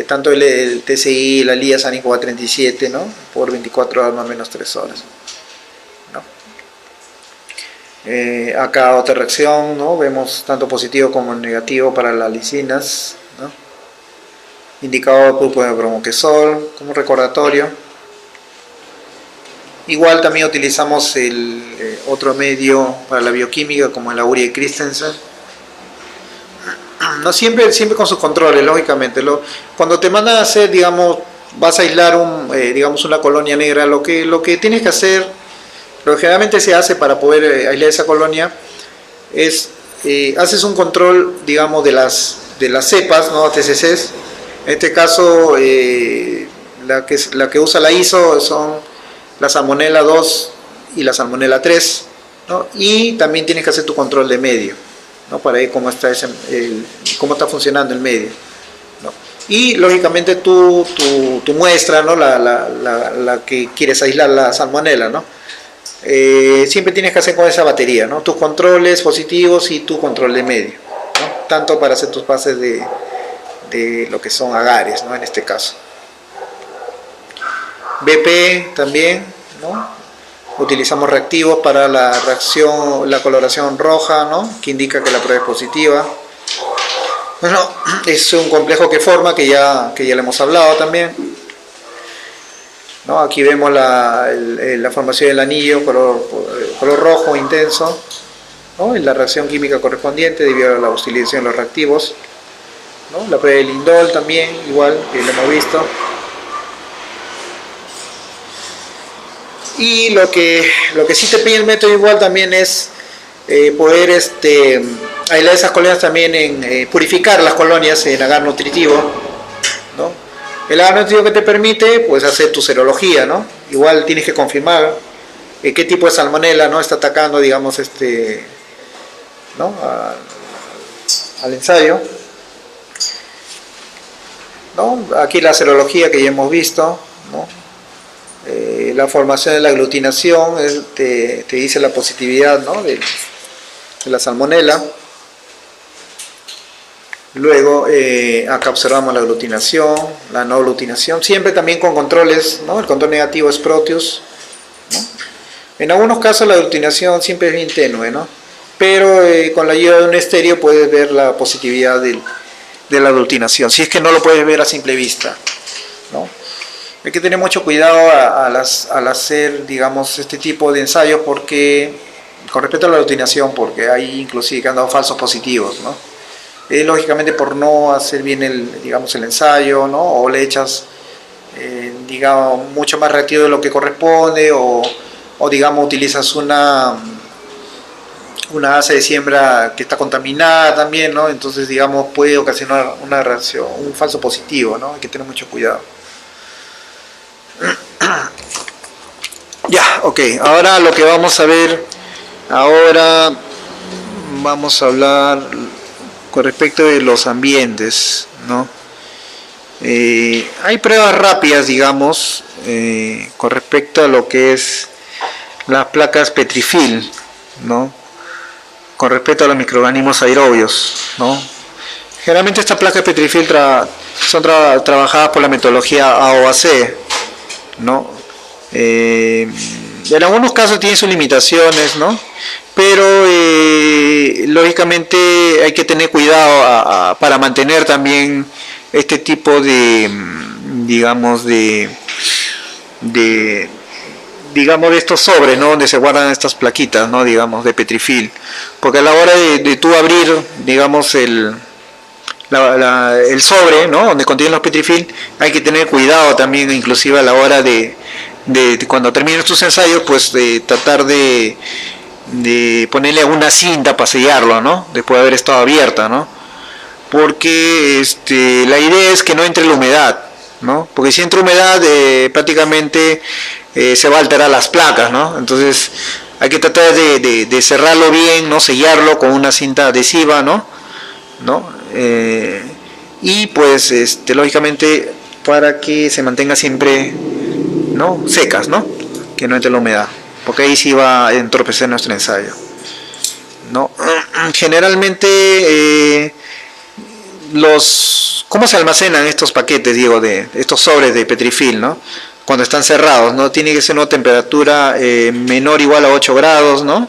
tanto el TCI, la LIA Sanico A37, ¿no? Por 24 horas más o menos 3 horas. ¿No? Acá otra reacción, ¿no? Vemos tanto positivo como negativo para las lisinas, ¿no? Indicador grupo de bromoquesol como recordatorio. Igual también utilizamos el otro medio para la bioquímica como la urea y Christensen. No siempre con sus controles, lógicamente. Cuando te mandan a hacer, digamos, vas a aislar digamos una colonia negra, lo que tienes que hacer, lo que generalmente se hace para poder aislar esa colonia, es haces un control, digamos, de las cepas, ¿no? TCCs. En este caso, la que usa la ISO son la Salmonella 2 y la Salmonella 3, ¿no? Y también tienes que hacer tu control de medio, ¿no? Para ver cómo está funcionando el medio, ¿no? Y lógicamente tu muestra, ¿no? la que quieres aislar, la Salmonella, ¿no? Siempre tienes que hacer con esa batería, ¿no? Tus controles positivos y tu control de medio, ¿no? Tanto para hacer tus pases de lo que son agares, ¿no? En este caso BP también, ¿no? Utilizamos reactivos para la reacción, la coloración roja, ¿no? Que indica que la prueba es positiva. Bueno, es un complejo que forma, que ya le hemos hablado también, ¿no? Aquí vemos la formación del anillo, color rojo intenso, ¿no? Y la reacción química correspondiente debido a la utilización de los reactivos, ¿no? La prueba de Lindol también, igual, que lo hemos visto. Y lo que sí te pide el método igual también es poder aislar esas colonias también, purificar las colonias en agar nutritivo, ¿no? El agar nutritivo que te permite pues hacer tu serología, ¿no? Igual tienes que confirmar qué tipo de salmonela, ¿no? Está atacando, digamos, ¿no? al ensayo, ¿no? Aquí la serología que ya hemos visto, ¿no? La formación de la aglutinación te dice la positividad, ¿no? de la salmonela. Luego acá observamos la aglutinación, la no aglutinación, siempre también con controles, ¿no? El control negativo es Proteus, ¿no? En algunos casos la aglutinación siempre es bien tenue, ¿no? Pero con la ayuda de un estéreo puedes ver la positividad de la aglutinación, si es que no lo puedes ver a simple vista, ¿no? Hay que tener mucho cuidado al hacer, digamos, este tipo de ensayos, porque con respecto a la aglutinación, porque hay inclusive que han dado falsos positivos, ¿no? Lógicamente por no hacer bien el ensayo, ¿no? O le echas, digamos, mucho más reactivo de lo que corresponde, o digamos utilizas una asa de siembra que está contaminada también, ¿no? Entonces, digamos, puede ocasionar una reacción, un falso positivo, ¿no? Hay que tener mucho cuidado. Ya, ok, ahora lo que vamos a ver, ahora vamos a hablar con respecto de los ambientes, ¿no? Hay pruebas rápidas, digamos, con respecto a lo que es las placas Petrifilm, ¿no? Con respecto a los microorganismos aerobios, ¿no? Generalmente estas placas Petrifilm son trabajadas por la metodología AOAC, ¿no? En algunos casos tienen sus limitaciones, ¿no? Pero lógicamente hay que tener cuidado para mantener también este tipo de, digamos, de estos sobres, ¿no? Donde se guardan estas plaquitas, ¿no? Digamos, de Petrifilm, porque a la hora de tú abrir, digamos, el sobre, ¿no? Donde contienen los Petrifilm, hay que tener cuidado también, inclusive a la hora de cuando termines tus ensayos, pues tratar de ponerle una cinta para sellarlo, ¿no? Después de haber estado abierta, ¿no? Porque la idea es que no entre la humedad, ¿no? Porque si entra humedad, prácticamente se va a alterar las placas, ¿no? Entonces hay que tratar de cerrarlo bien, ¿no? Sellarlo con una cinta adhesiva, ¿no? Y pues lógicamente para que se mantenga siempre, ¿no? Secas, ¿no? Que no entre la humedad, porque ahí sí va a entorpecer nuestro ensayo, ¿no? Generalmente ¿cómo se almacenan estos paquetes, Diego, de estos sobres de Petrifil, ¿no? Cuando están cerrados, ¿no? Tiene que ser una temperatura menor o igual a 8 grados, ¿no?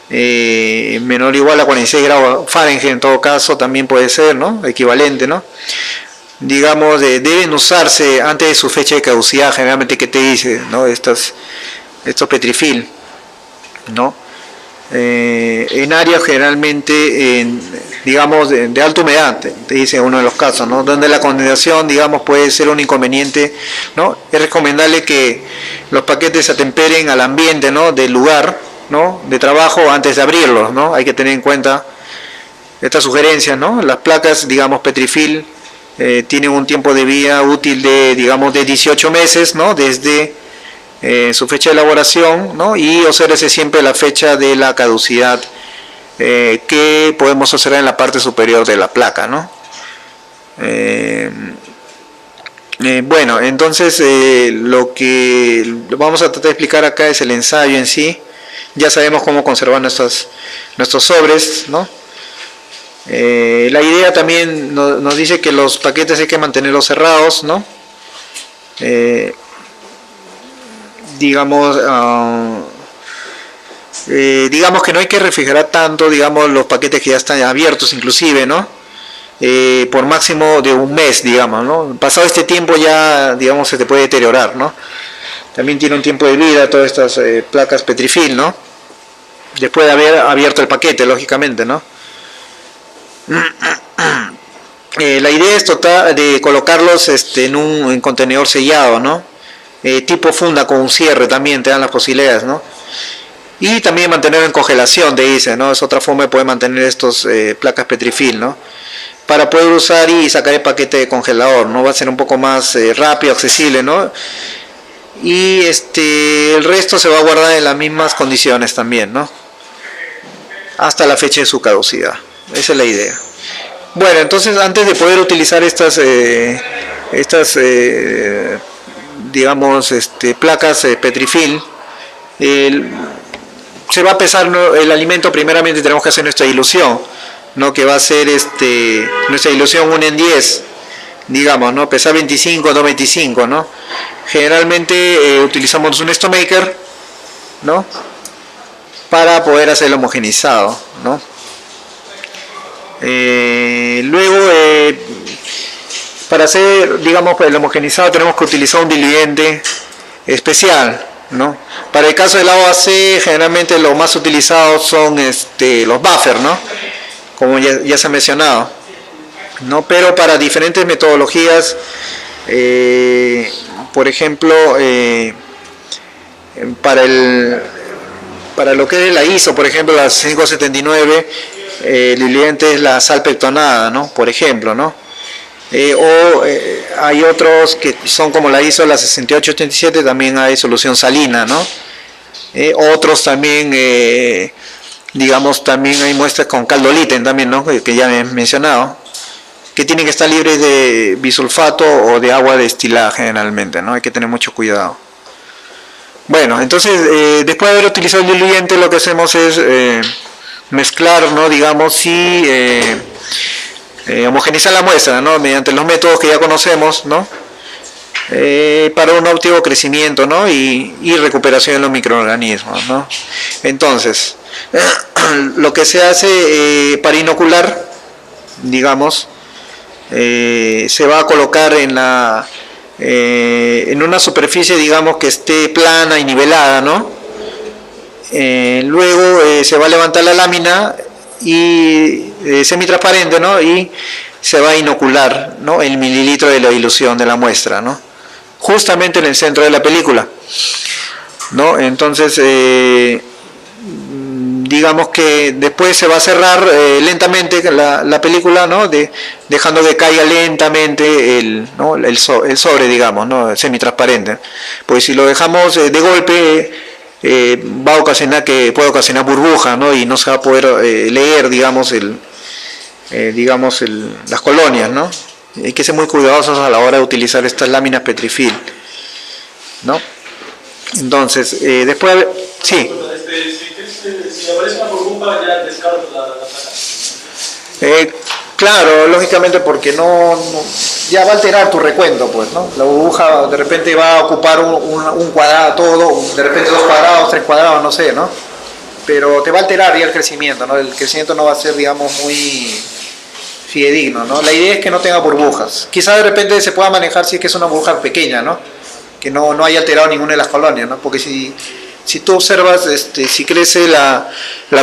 Menor o igual a 46 grados Fahrenheit en todo caso, también puede ser, ¿no? Equivalente, ¿no? Digamos, deben usarse antes de su fecha de caducidad, generalmente, ¿qué te dice, ¿no? Estos Petrifil, ¿no? En áreas generalmente, digamos, de alta humedad, te dice uno de los casos, ¿no? Donde la condensación, digamos, puede ser un inconveniente, ¿no? Es recomendable que los paquetes se atemperen al ambiente, ¿no? Del lugar, ¿no? De trabajo antes de abrirlos, ¿no? Hay que tener en cuenta estas sugerencias, ¿no? Las placas, digamos, Petrifil tienen un tiempo de vida útil de, digamos, de 18 meses, ¿no? Desde su fecha de elaboración, ¿no? Y obsérvese siempre la fecha de la caducidad que podemos observar en la parte superior de la placa, ¿no? Bueno, entonces lo que vamos a tratar de explicar acá es el ensayo en sí. Ya sabemos cómo conservar nuestros sobres, ¿no? La idea también nos dice que los paquetes hay que mantenerlos cerrados, ¿no? Digamos que no hay que refrigerar tanto, digamos, los paquetes que ya están abiertos inclusive, ¿no? Por máximo de un mes, digamos, ¿no? Pasado este tiempo ya, digamos, se te puede deteriorar, ¿no? También tiene un tiempo de vida todas estas placas Petrifil, ¿no? Después de haber abierto el paquete, lógicamente, ¿no? La idea es tratar de colocarlos en un contenedor sellado, ¿no? Tipo funda con un cierre también te dan las posibilidades, ¿no? Y también mantenerlo en congelación, te dice, ¿no? Es otra forma de poder mantener estos placas Petrifil, ¿no? Para poder usar y sacar el paquete de congelador, ¿no? Va a ser un poco más rápido, accesible, ¿no? Y el resto se va a guardar en las mismas condiciones también, ¿no? Hasta la fecha de su caducidad. Esa es la idea. Bueno, entonces antes de poder utilizar estas digamos, placas Petrifil, se va a pesar el alimento. Primeramente tenemos que hacer nuestra dilución, ¿no? Que va a ser nuestra dilución 1 en 10, digamos, ¿no? Pesar 25, no 25, ¿no? Generalmente utilizamos un Stomaker, ¿no? Para poder hacer el homogenizado, ¿no? Luego, para hacer, digamos, el homogenizado tenemos que utilizar un diluyente especial, ¿no? Para el caso del AOAC, generalmente los más utilizados son los buffers, ¿no? Como ya se ha mencionado, ¿no? Pero para diferentes metodologías, por ejemplo, para lo que es la ISO, por ejemplo, la 579, el diluyente es la sal pectonada, ¿no? Por ejemplo, ¿no? Hay otros que son como la ISO, la 6887, también hay solución salina, ¿no? Otros también, digamos, también hay muestras con caldoliten también, ¿no? Que ya he mencionado, que tienen que estar libres de bisulfato o de agua destilada generalmente, ¿no? Hay que tener mucho cuidado. Bueno, entonces, después de haber utilizado el diluyente, lo que hacemos es mezclar, ¿no? Digamos, y homogenizar la muestra, ¿no? Mediante los métodos que ya conocemos, ¿no? Para un óptimo crecimiento, ¿no? y recuperación de los microorganismos, ¿no? Entonces, lo que se hace para inocular, digamos, se va a colocar en una superficie, digamos, que esté plana y nivelada, ¿no? Luego se va a levantar la lámina y semitransparente, ¿no? Y se va a inocular, ¿no? El mililitro de la dilución de la muestra, ¿no? Justamente en el centro de la película, ¿no? Entonces, digamos que después se va a cerrar lentamente la película, ¿no? Dejando que caiga lentamente el sobre, digamos, ¿no? Semitransparente. Pues si lo dejamos de golpe, va a ocasionar puede ocasionar burbuja, ¿no? Y no se va a poder leer, digamos, las colonias, ¿no? Hay que ser muy cuidadosos a la hora de utilizar estas láminas Petrifil, ¿no? Entonces, después, sí. Si aparece una burbuja, ya descarto la placa. Claro, lógicamente porque ya va a alterar tu recuento, pues, ¿no? La burbuja de repente va a ocupar un cuadrado todo, de repente 2 cuadrados, 3 cuadrados, no sé, ¿no? Pero te va a alterar ya el crecimiento, ¿no? El crecimiento no va a ser, digamos, muy fidedigno, ¿no? La idea es que no tenga burbujas. Quizás de repente se pueda manejar si es que es una burbuja pequeña, ¿no? Que no haya alterado ninguna de las colonias, ¿no? Porque si tú observas, si crece la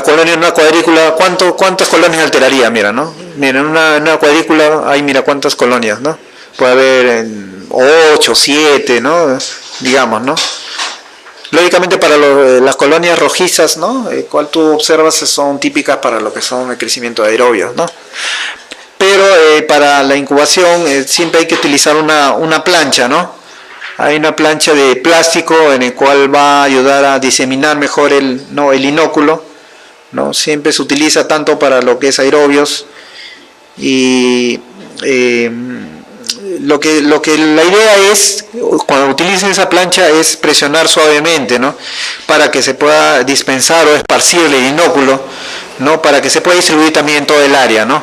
colonia en una cuadrícula, ¿cuántas colonias alteraría? Mira, ¿no? Mira, en una cuadrícula hay, mira, cuántas colonias, ¿no? Puede haber 8, 7, ¿no? Digamos, ¿no? Lógicamente para las colonias rojizas, ¿no? Cual tú observas son típicas para lo que son el crecimiento de aerobios, ¿no? Pero para la incubación siempre hay que utilizar una plancha, ¿no? Hay una plancha de plástico en el cual va a ayudar a diseminar mejor el inóculo, ¿no? Siempre se utiliza tanto para lo que es aerobios y lo que la idea es, cuando utilicen esa plancha, es presionar suavemente, ¿no? Para que se pueda dispensar o esparcir el inóculo, ¿no? Para que se pueda distribuir también en todo el área, ¿no?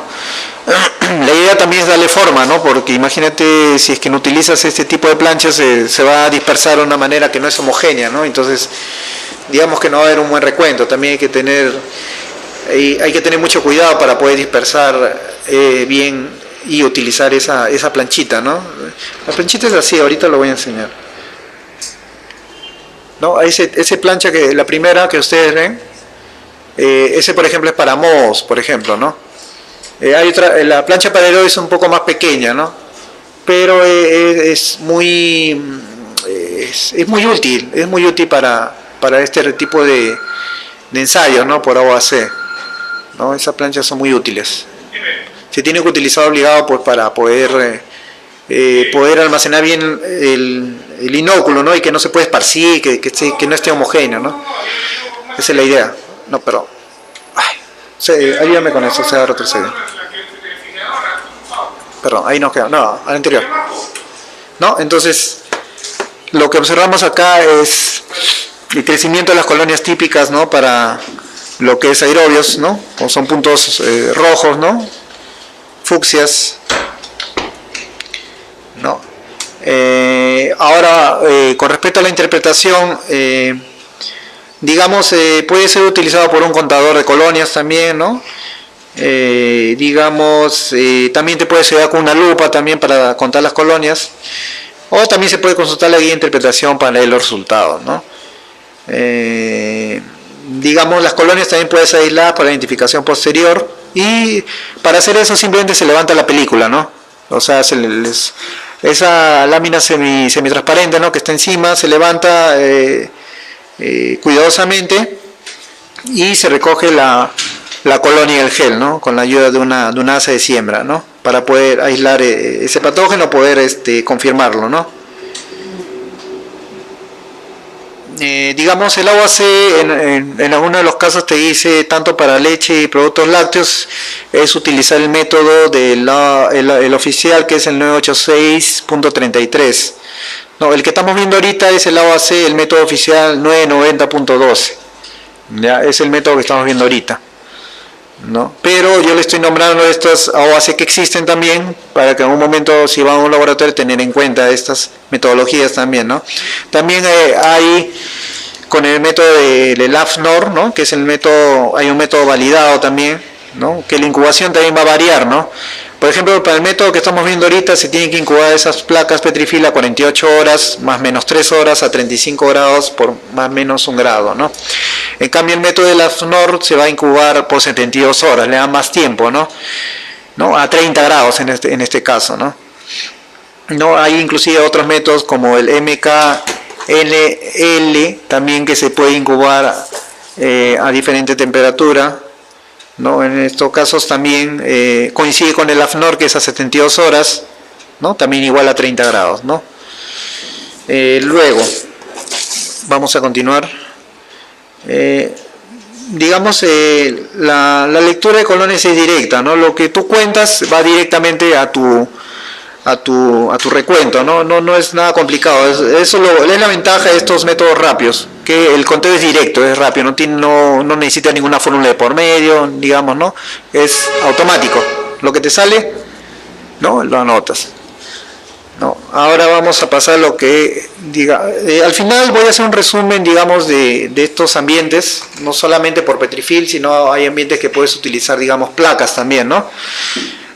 La idea también es darle forma, ¿no? Porque imagínate, si es que no utilizas este tipo de planchas, se va a dispersar de una manera que no es homogénea, ¿no? Entonces, digamos que no va a haber un buen recuento. También hay que tener mucho cuidado para poder dispersar bien y utilizar esa planchita, ¿no? La planchita es así, ahorita lo voy a enseñar, ¿no? Ese plancha, la primera que ustedes ven, ese por ejemplo es para mohos, por ejemplo, ¿no? Hay otra, la plancha para aerobios es un poco más pequeña, ¿no? Pero es muy útil para este tipo de ensayos, ¿no? Por OAC, ¿no? Esas planchas son muy útiles. Se tiene que utilizar obligado, pues, para poder almacenar bien el inóculo, ¿no? Y que no se puede esparcir, que no esté homogéneo, ¿no? Esa es la idea. No, pero ayúdame con eso, se ha retrocedido. Perdón, ahí nos queda. No, al anterior. ¿No? Entonces, lo que observamos acá es el crecimiento de las colonias típicas, ¿no? Para lo que es aerobios, ¿no? O son puntos rojos, ¿no? Fucsias, ¿no? Ahora, con respecto a la interpretación, digamos, puede ser utilizado por un contador de colonias también, ¿no? Digamos, también te puedes ayudar con una lupa también para contar las colonias, o también se puede consultar la guía de interpretación para leer los resultados, ¿no? Digamos, las colonias también puedes aislar para la identificación posterior, y para hacer eso simplemente se levanta la película, ¿no? O sea, esa lámina semitransparente, ¿no? Que está encima, se levanta cuidadosamente y se recoge la colonia y el gel, ¿no? Con la ayuda de una asa de siembra, ¿no? Para poder aislar ese patógeno, poder confirmarlo, ¿no? Digamos, el OAC en algunos de los casos te dice, tanto para leche y productos lácteos, es utilizar el método el oficial, que es el 986.33. No, el que estamos viendo ahorita es el OAC, el método oficial 990.12. Ya es el método que estamos viendo ahorita, ¿no? Pero yo le estoy nombrando estos OAC que existen también, para que en un momento, si van a un laboratorio, tener en cuenta estas metodologías también, ¿no? También hay con el método del AFNOR, ¿no? Que es hay un método validado también, ¿no? Que la incubación también va a variar, ¿no? Por ejemplo, para el método que estamos viendo ahorita, se tienen que incubar esas placas petrifila 48 horas, más o menos 3 horas, a 35 grados por más o menos 1 grado, ¿no? En cambio, el método de la FNOR se va a incubar por 72 horas, le da más tiempo, ¿no? A 30 grados en este caso, ¿no? Hay inclusive otros métodos como el MKLL, también, que se puede incubar a diferente temperatura, ¿no? En estos casos también coincide con el AFNOR, que es a 72 horas, ¿no? También igual a 30 grados, ¿no? Luego, vamos a continuar. Digamos, la lectura de colonias es directa, ¿no? Lo que tú cuentas va directamente a tu recuento, no es nada complicado. Eso es la ventaja de estos métodos rápidos, que el conteo es directo, es rápido, no necesita ninguna fórmula de por medio, digamos, ¿no? Es automático, lo que te sale, ¿no? Lo anotas. No, ahora vamos a pasar lo que al final voy a hacer un resumen, digamos, de estos ambientes, no solamente por Petrifil, sino hay ambientes que puedes utilizar, digamos, placas también, ¿no?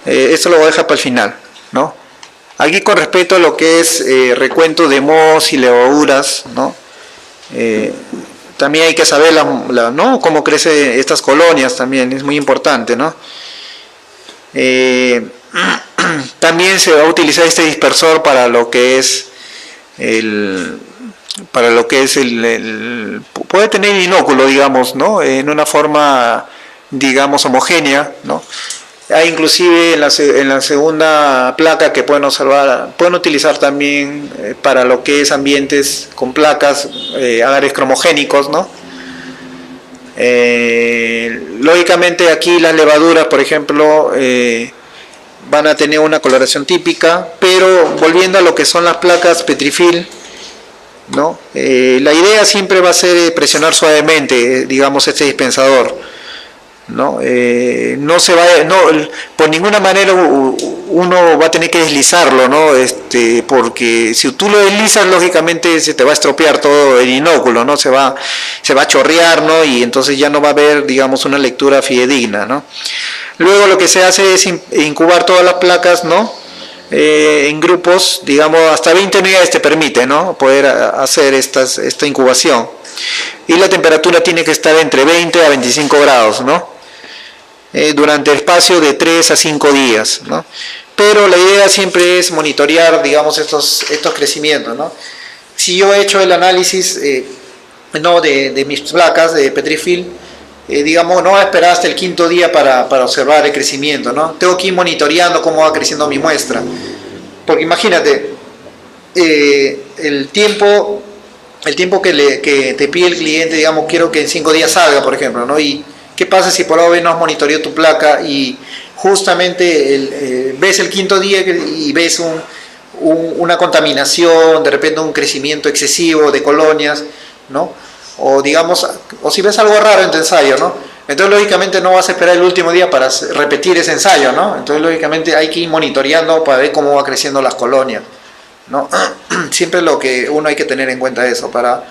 Esto lo voy a dejar para el final, ¿no? Aquí con respecto a lo que es recuento de mohos y levaduras, ¿no? También hay que saber ¿no? Cómo crecen estas colonias también, es muy importante, ¿no? También se va a utilizar este dispersor para lo que es puede tener inóculo, digamos, ¿no? En una forma, digamos, homogénea, ¿no? Hay inclusive en la segunda placa que pueden observar, pueden utilizar también para lo que es ambientes con placas, agares cromogénicos, ¿no? Lógicamente aquí las levaduras, por ejemplo, van a tener una coloración típica, pero volviendo a lo que son las placas Petrifil, ¿no? La idea siempre va a ser presionar suavemente, digamos, este dispensador, ¿no? No se va, por ninguna manera uno va a tener que deslizarlo, ¿no? Porque si tú lo deslizas, lógicamente se te va a estropear todo el inóculo, ¿no? Se va a chorrear, ¿no? Y entonces ya no va a haber, digamos, una lectura fidedigna, ¿no? Luego lo que se hace es incubar todas las placas, ¿no? En grupos, digamos, hasta 20 unidades te permite, ¿no? Poder hacer esta incubación. Y la temperatura tiene que estar entre 20 a 25 grados, ¿no? Durante el espacio de 3 a 5 días, ¿no? Pero la idea siempre es monitorear, digamos, estos crecimientos, ¿no? Si yo he hecho el análisis no de mis placas de Petrifil, digamos, no voy a esperar hasta el quinto día para observar el crecimiento, ¿no? Tengo que ir monitoreando cómo va creciendo mi muestra. Porque imagínate, el tiempo que te pide el cliente, digamos, quiero que en 5 días salga, por ejemplo, ¿no? Y ¿qué pasa si por lo menos monitoreó tu placa y justamente ves el quinto día y ves una contaminación, de repente un crecimiento excesivo de colonias, ¿no? O digamos, o si ves algo raro en tu ensayo, ¿no? Entonces lógicamente no vas a esperar el último día para repetir ese ensayo, ¿no? Entonces lógicamente hay que ir monitoreando para ver cómo va creciendo las colonias, ¿no? Siempre lo que uno hay que tener en cuenta eso para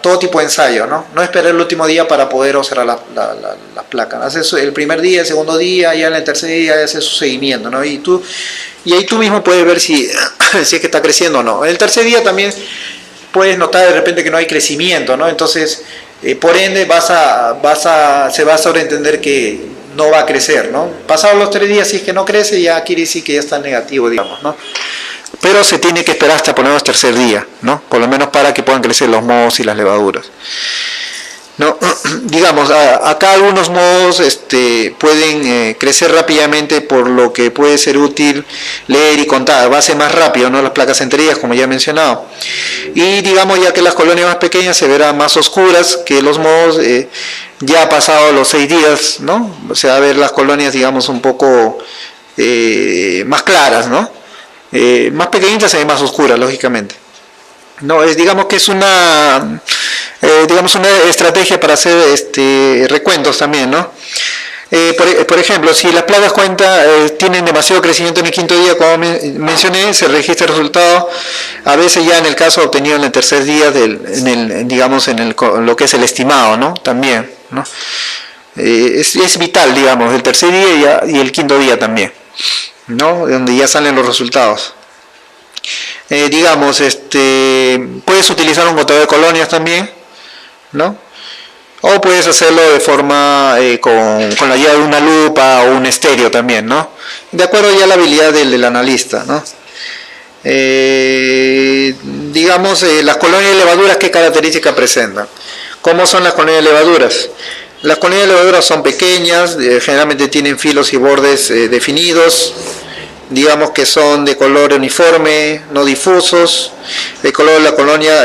todo tipo de ensayo, ¿no? No esperar el último día para poder observar las placas. Haces el primer día, el segundo día, ya en el tercer día haces su seguimiento, ¿no? Y ahí tú mismo puedes ver si es que está creciendo o no. En el tercer día también puedes notar de repente que no hay crecimiento, ¿no? Entonces, por ende, se va a sobreentender que no va a crecer, ¿no? Pasados los 3 días, si es que no crece, ya quiere decir que ya está negativo, digamos, ¿no? Pero se tiene que esperar hasta por lo menos tercer día, ¿no? Por lo menos para que puedan crecer los mohos y las levaduras, ¿no? Digamos, acá algunos mohos pueden crecer rápidamente, por lo que puede ser útil leer y contar, va a ser más rápido, ¿no? Las placas entre ellas, como ya he mencionado. Y digamos, ya que las colonias más pequeñas se verán más oscuras que los mohos, ya pasado los 6 días, ¿no? Se va a ver las colonias, digamos, un poco más claras, ¿no? Más pequeñitas se ven más oscuras, lógicamente. No, digamos que es una estrategia para hacer recuentos también, ¿no? Por ejemplo, si las plagas tienen demasiado crecimiento en el quinto día, como mencioné, se registra el resultado, a veces ya en el caso obtenido en el tercer día, lo que es el estimado, ¿no? También, ¿no? Es vital, digamos, el tercer día y el quinto día también, ¿no? Donde ya salen los resultados. Puedes utilizar un contador de colonias también, ¿no? O puedes hacerlo de forma con la ayuda de una lupa o un estéreo también, ¿no? De acuerdo ya a la habilidad del analista, ¿no? Las colonias de levaduras, ¿qué características presentan? ¿Cómo son las colonias de levaduras? Las colonias de levaduras son pequeñas, generalmente tienen filos y bordes definidos, digamos que son de color uniforme, no difusos. El color de la colonia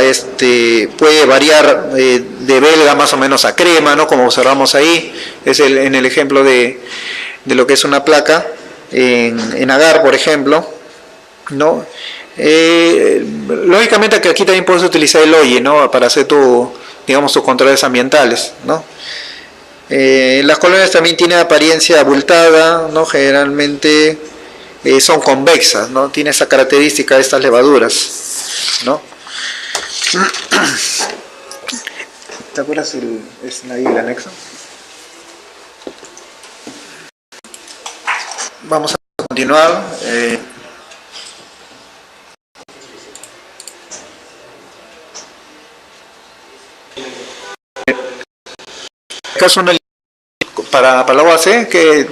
puede variar de belga más o menos a crema, ¿no? Como observamos ahí, es en el ejemplo de lo que es una placa en agar, por ejemplo, ¿no? Lógicamente que aquí también puedes utilizar el OIE, ¿no? Para hacer tus controles ambientales, ¿no? Las colonias también tienen apariencia abultada, ¿no? Generalmente son convexas, ¿no? Tiene esa característica de estas levaduras, ¿no? ¿Te acuerdas ahí el anexo? Vamos a continuar. Caso una para la UAC que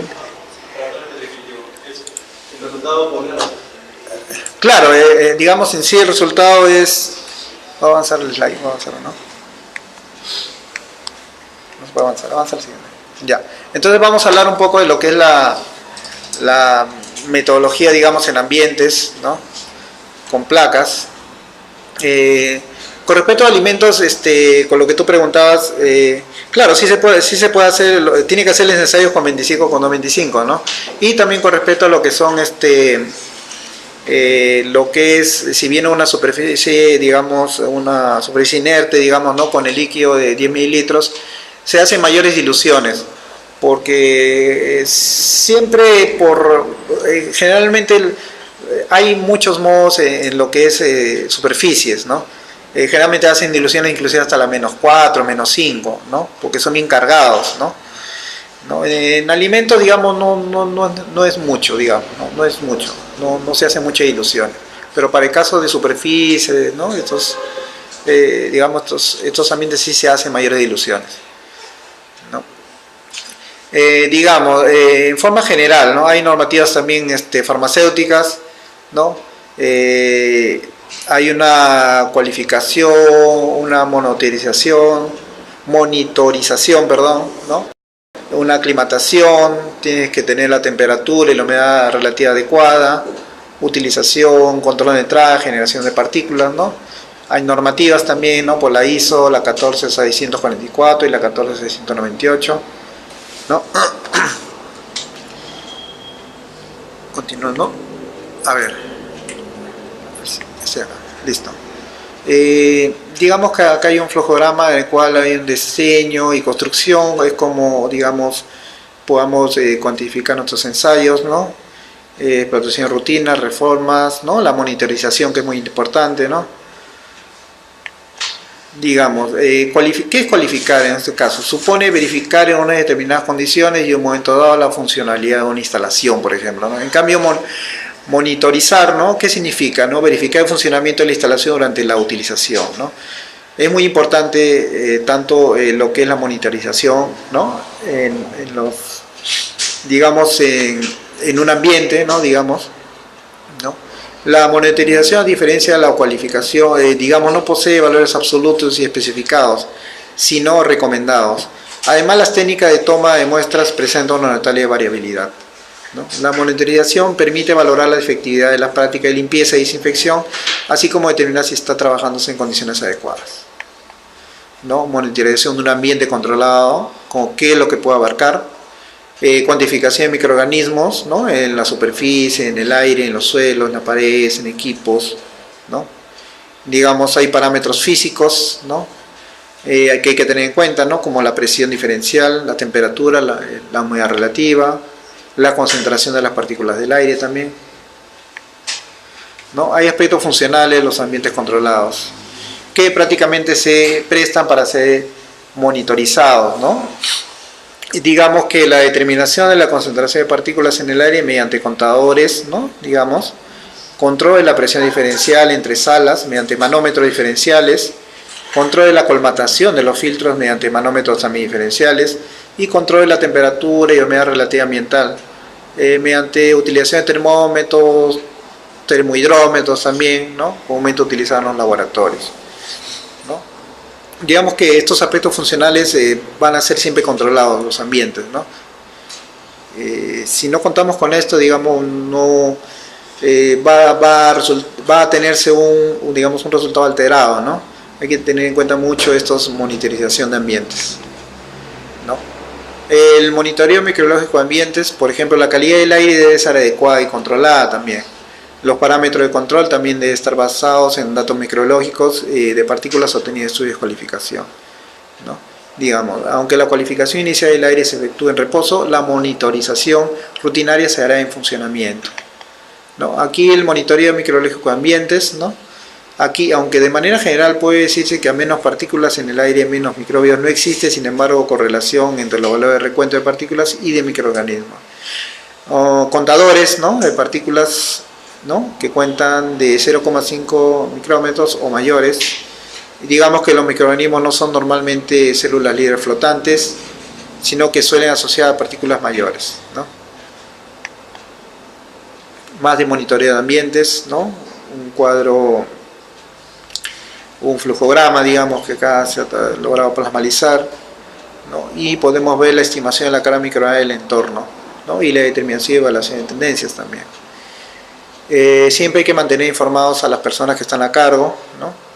claro, digamos en sí el resultado es, va a avanzar el slide, va a avanzar, ¿no? No se puede avanzar, avanza el siguiente. Ya, entonces vamos a hablar un poco de lo que es la metodología, digamos, en ambientes, ¿no? Con placas. Con respecto a alimentos, con lo que tú preguntabas, claro, sí se puede hacer, tiene que hacerles ensayos con 25 con 225, ¿no? Y también con respecto a lo que son lo que es, si viene una superficie, digamos, una superficie inerte, digamos, ¿no? Con el líquido de 10 mililitros, se hacen mayores diluciones, porque siempre generalmente hay muchos modos en lo que es superficies, ¿no? Generalmente hacen diluciones inclusive hasta la -4, -5, ¿no? Porque son bien cargados, ¿no? En alimentos, digamos, no es mucho, digamos, no es mucho, no se hace mucha dilución. Pero para el caso de superficie, ¿no? Estos ambientes sí se hacen mayores diluciones, ¿no? En forma general, ¿no? Hay normativas también farmacéuticas, ¿no? Hay una cualificación, una monitorización, perdón, ¿no? Una aclimatación, tienes que tener la temperatura y la humedad relativa adecuada, utilización, control de entrada, generación de partículas, ¿no? Hay normativas también, ¿no? Por la ISO, la 14644 y la 14698, ¿no? Continuando, a ver. Listo. Digamos que acá hay un flujograma en el cual hay un diseño y construcción, es como, digamos, podamos cuantificar nuestros ensayos, ¿no? Producción de rutinas, reformas, ¿no? La monitorización, que es muy importante, ¿no? Digamos, ¿qué es cualificar en este caso? Supone verificar en unas determinadas condiciones y en un momento dado la funcionalidad de una instalación, por ejemplo, ¿no? En cambio, monitorizar, ¿no? ¿Qué significa? ¿No? Verificar el funcionamiento de la instalación durante la utilización, ¿no? Es muy importante tanto lo que es la monitorización, ¿no? Digamos, en un ambiente, ¿no? Digamos, ¿no? La monitorización, a diferencia de la cualificación, digamos, no posee valores absolutos y especificados, sino recomendados. Además, las técnicas de toma de muestras presentan una notable variabilidad, ¿no? La monitorización permite valorar la efectividad de la práctica de limpieza y desinfección, así como determinar si está trabajándose en condiciones adecuadas, ¿no? Monitorización de un ambiente controlado, como qué es lo que puede abarcar, cuantificación de microorganismos, ¿no? En la superficie, en el aire, en los suelos, en las paredes, en equipos, ¿no? Digamos, hay parámetros físicos, ¿no? Que hay que tener en cuenta, ¿no? Como la presión diferencial, la temperatura, la humedad relativa, la concentración de las partículas del aire también, ¿no? Hay aspectos funcionales de los ambientes controlados que prácticamente se prestan para ser monitorizados, ¿no? Y digamos que la determinación de la concentración de partículas en el aire mediante contadores, ¿no? Digamos, control de la presión diferencial entre salas mediante manómetros diferenciales, control de la colmatación de los filtros mediante manómetros también diferenciales, y control de la temperatura y humedad relativa ambiental mediante utilización de termómetros, termohidrómetros también, ¿no? Comúnmente utilizados en los laboratorios, ¿no? Digamos que estos aspectos funcionales van a ser siempre controlados los ambientes, ¿no? Si no contamos con esto, digamos, no va a tenerse digamos, un resultado alterado, ¿no? Hay que tener en cuenta mucho estos monitorización de ambientes, ¿no? El monitoreo microbiológico de ambientes, por ejemplo, la calidad del aire debe ser adecuada y controlada también. Los parámetros de control también deben estar basados en datos microbiológicos de partículas obtenidas de estudios de cualificación, ¿no? Digamos, aunque la cualificación inicial del aire se efectúe en reposo, la monitorización rutinaria se hará en funcionamiento, ¿no? Aquí el monitoreo microbiológico de ambientes, ¿no? Aquí, aunque de manera general puede decirse que a menos partículas en el aire, menos microbios, no existe, sin embargo, correlación entre los valores de recuento de partículas y de microorganismos. Contadores, ¿no?, de partículas, ¿no?, que cuentan de 0,5 micrómetros o mayores. Digamos que los microorganismos no son normalmente células líderes flotantes, sino que suelen asociar a partículas mayores, ¿no? Más de monitoreo de ambientes, ¿no? Un cuadro, un flujograma, digamos, que acá se ha logrado plasmalizar, ¿no? Y podemos ver la estimación de la carga microbiana del entorno, ¿no?, y la determinación y evaluación de tendencias también. Siempre hay que mantener informados a las personas que están a cargo, ¿no?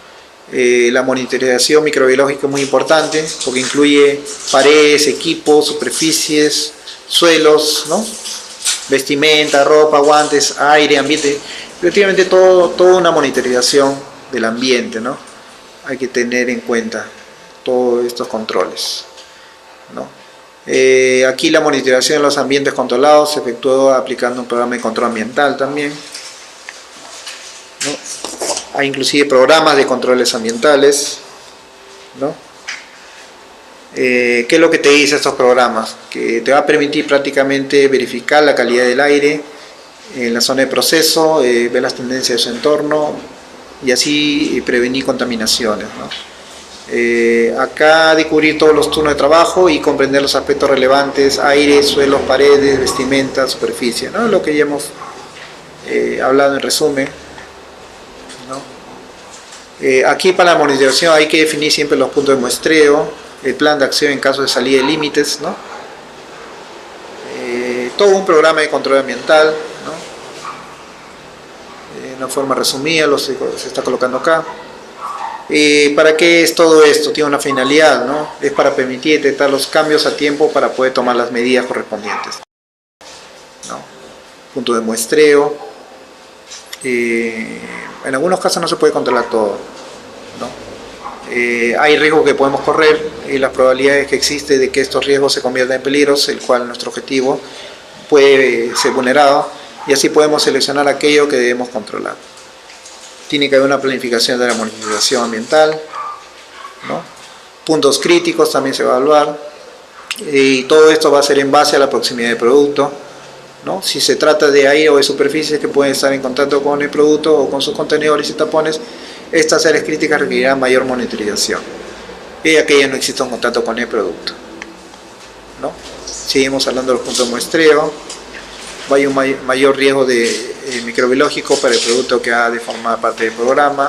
La monitorización microbiológica es muy importante porque incluye paredes, equipos, superficies, suelos, ¿no?, vestimenta, ropa, guantes, aire, ambiente, prácticamente toda una monitorización del ambiente, ¿no? Hay que tener en cuenta todos estos controles, ¿no? Aquí la monitorización de los ambientes controlados se efectuó aplicando un programa de control ambiental también, ¿no? Hay inclusive programas de controles ambientales, ¿no? ¿Qué es lo que te dice estos programas? Que te va a permitir prácticamente verificar la calidad del aire en la zona de proceso, ver las tendencias de su entorno y así prevenir contaminaciones, ¿no? Acá descubrir todos los turnos de trabajo y comprender los aspectos relevantes: aire, suelos, paredes, vestimenta, superficie, ¿no? Lo que ya hemos hablado en resumen, ¿no? Aquí para la monitorización hay que definir siempre los puntos de muestreo, el plan de acción en caso de salida de límites, ¿no? Todo un programa de control ambiental, ¿no? De una forma resumida se está colocando acá. ¿Para qué es todo esto? Tiene una finalidad, ¿no? Es para permitir detectar los cambios a tiempo para poder tomar las medidas correspondientes, ¿no? Punto de muestreo. En algunos casos no se puede controlar todo, ¿no? Hay riesgos que podemos correr y las probabilidades que existe de que estos riesgos se conviertan en peligros, el cual nuestro objetivo puede ser vulnerado, y así podemos seleccionar aquello que debemos controlar. Tiene que haber una planificación de la monitorización ambiental, ¿no? Puntos críticos también se va a evaluar, y todo esto va a ser en base a la proximidad del producto, ¿no? Si se trata de aire o de superficies que pueden estar en contacto con el producto o con sus contenedores y tapones, estas áreas críticas requerirán mayor monitorización, y aquellas no exista un contacto con el producto, ¿no? Seguimos hablando de los puntos de muestreo. Hay un mayor riesgo microbiológico para el producto que ha de formar parte del programa.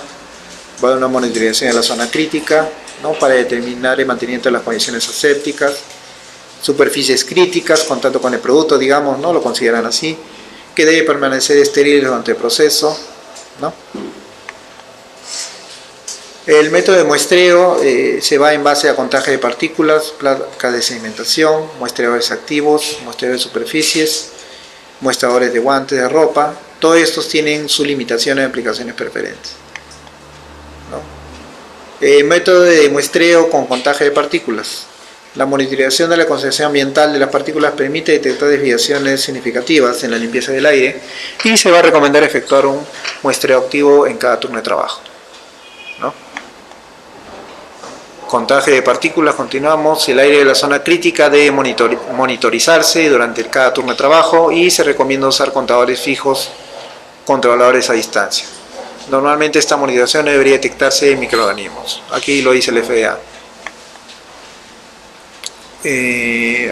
Va a haber una monitorización de la zona crítica, ¿no?, para determinar el mantenimiento de las condiciones asépticas. Superficies críticas, contacto con el producto, digamos, ¿no?, lo consideran así, que debe permanecer estéril durante el proceso, ¿no? El método de muestreo se va en base a contaje de partículas, placas de sedimentación, muestreadores activos, muestreadores de superficies, muestradores de guantes, de ropa. Todos estos tienen sus limitaciones de aplicaciones preferentes, ¿no? Método de muestreo con contaje de partículas. La monitorización de la concentración ambiental de las partículas permite detectar desviaciones significativas en la limpieza del aire, y se va a recomendar efectuar un muestreo activo en cada turno de trabajo, ¿no? Contaje de partículas, continuamos. El aire de la zona crítica debe monitorizarse durante cada turno de trabajo, y se recomienda usar contadores fijos, controladores a distancia. Normalmente esta monitorización no debería detectarse en microorganismos. Aquí lo dice el FDA.